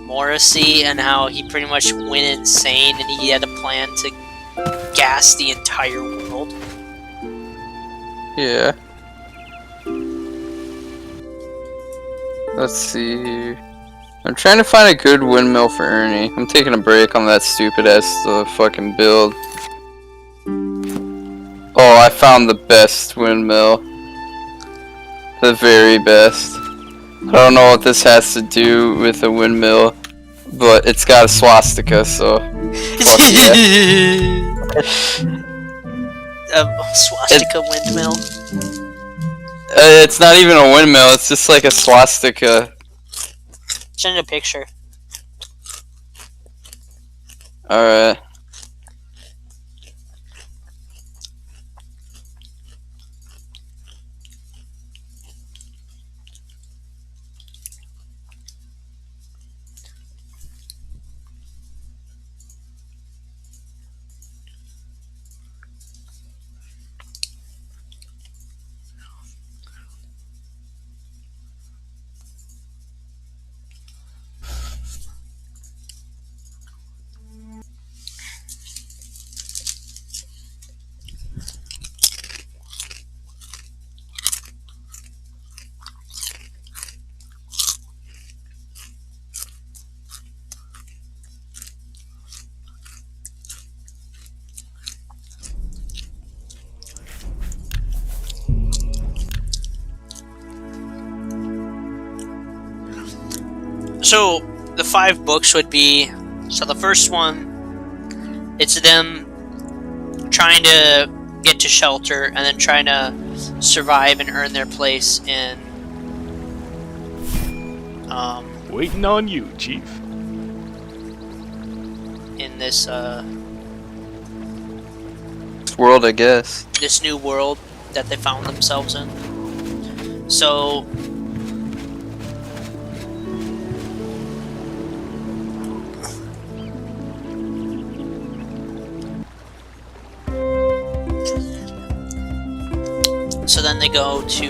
Morrissey and how he pretty much went insane and he had a plan to gas the entire world. Yeah. Let's see here. I'm trying to find a good windmill for Ernie. I'm taking a break on that stupid ass fucking build. Oh, I found the best windmill. The very best. I don't know what this has to do with a windmill, but it's got a swastika, so fuck yeah. A swastika windmill? It's not even a windmill, it's just like a swastika. Send a picture. Alright. So, the 5 books would be... So the first one, it's them trying to get to shelter and then trying to survive and earn their place in... Waiting on you, Chief. In this, World, I guess. this new world that they found themselves in. So... So then they go to,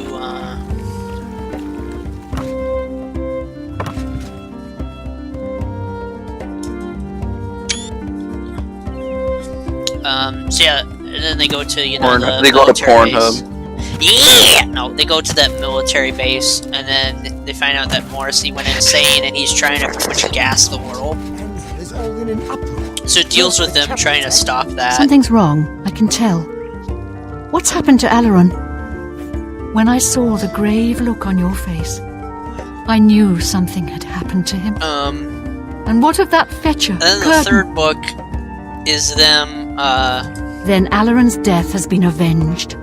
so yeah, and then they go to, you know, the They go to military base. Pornhub. Yeah! No, they go to that military base, and then they find out that Morrissey went insane, and he's trying to pretty much gas the world. So it deals with them trying to stop that. Something's wrong, I can tell. What's happened to Alaron? When I saw the grave look on your face, I knew something had happened to him. And what of that fetcher, And then Curtin? the third book is them, Then Alaron's death has been avenged.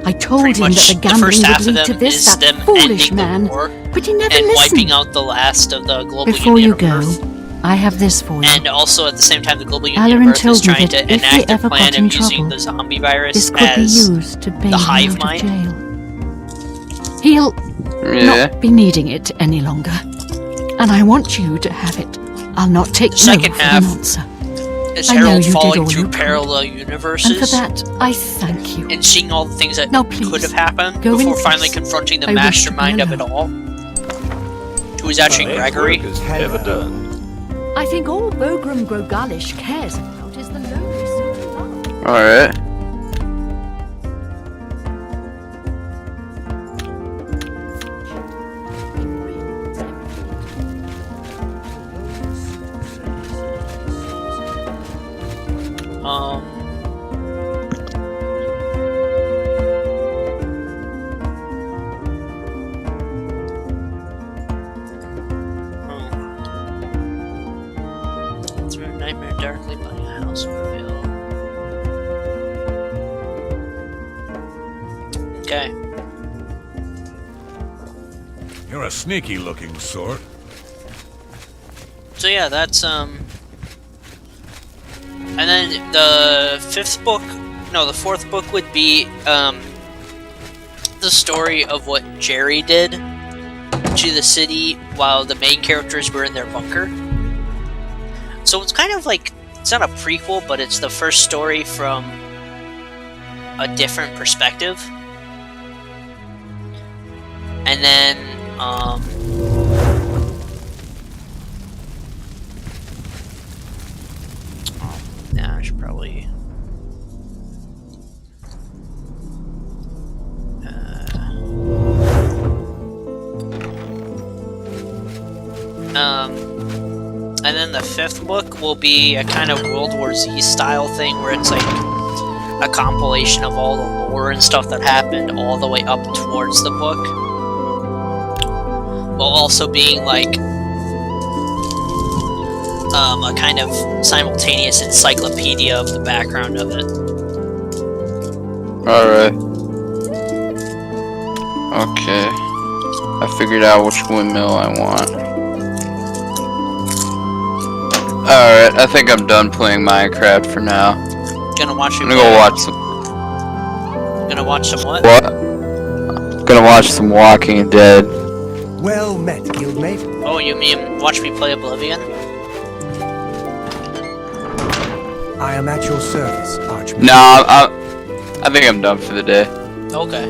I told pretty him that much the the gambling first would half of lead them to this, is that them foolish ending man. the war But he never and listened. wiping out the last of the global Before you universe. go, I have this for you. And also at the same time, the global Alaron universe is told me trying that to if we enact their ever plan got in of using trouble, the zombie virus this could be as used to bail the him hive out mind. of jail. He'll Yeah. not be needing it any longer. And I want you to have it. I'll not take The second no for half an answer. is I know Harold you did falling all through you could. parallel And for universes that, I thank you. and seeing all the things that Now, please, could have happened go in before peace. finally confronting the I wish to be mastermind of it all. Who is actually That Gregory. work is never done. I think all Bogram Grogalish cares about is the lonely soul of love. Alright. Through a nightmare darkly by a house of reveal. Okay. You're a sneaky-looking sort. So yeah, that's and then the fourth book would be the story of what Jerry did to the city while the main characters were in their bunker. So it's kind of like, it's not a prequel, but it's the first story from a different perspective. And then yeah, I should probably and then the fifth book will be a kind of World War Z style thing where it's like a compilation of all the lore and stuff that happened all the way up towards the book, while also being like a kind of simultaneous encyclopedia of the background of it. Alright. Okay. I figured out which windmill I want. Alright, I think I'm done playing Minecraft for now. Gonna watch you I'm gonna go watch some... Gonna watch some what? What? Gonna watch some Walking Dead. Well met, guildmate. Oh, you mean watch me play Oblivion? I am at your service, Archmage. Nah, I think I'm done for the day. Okay.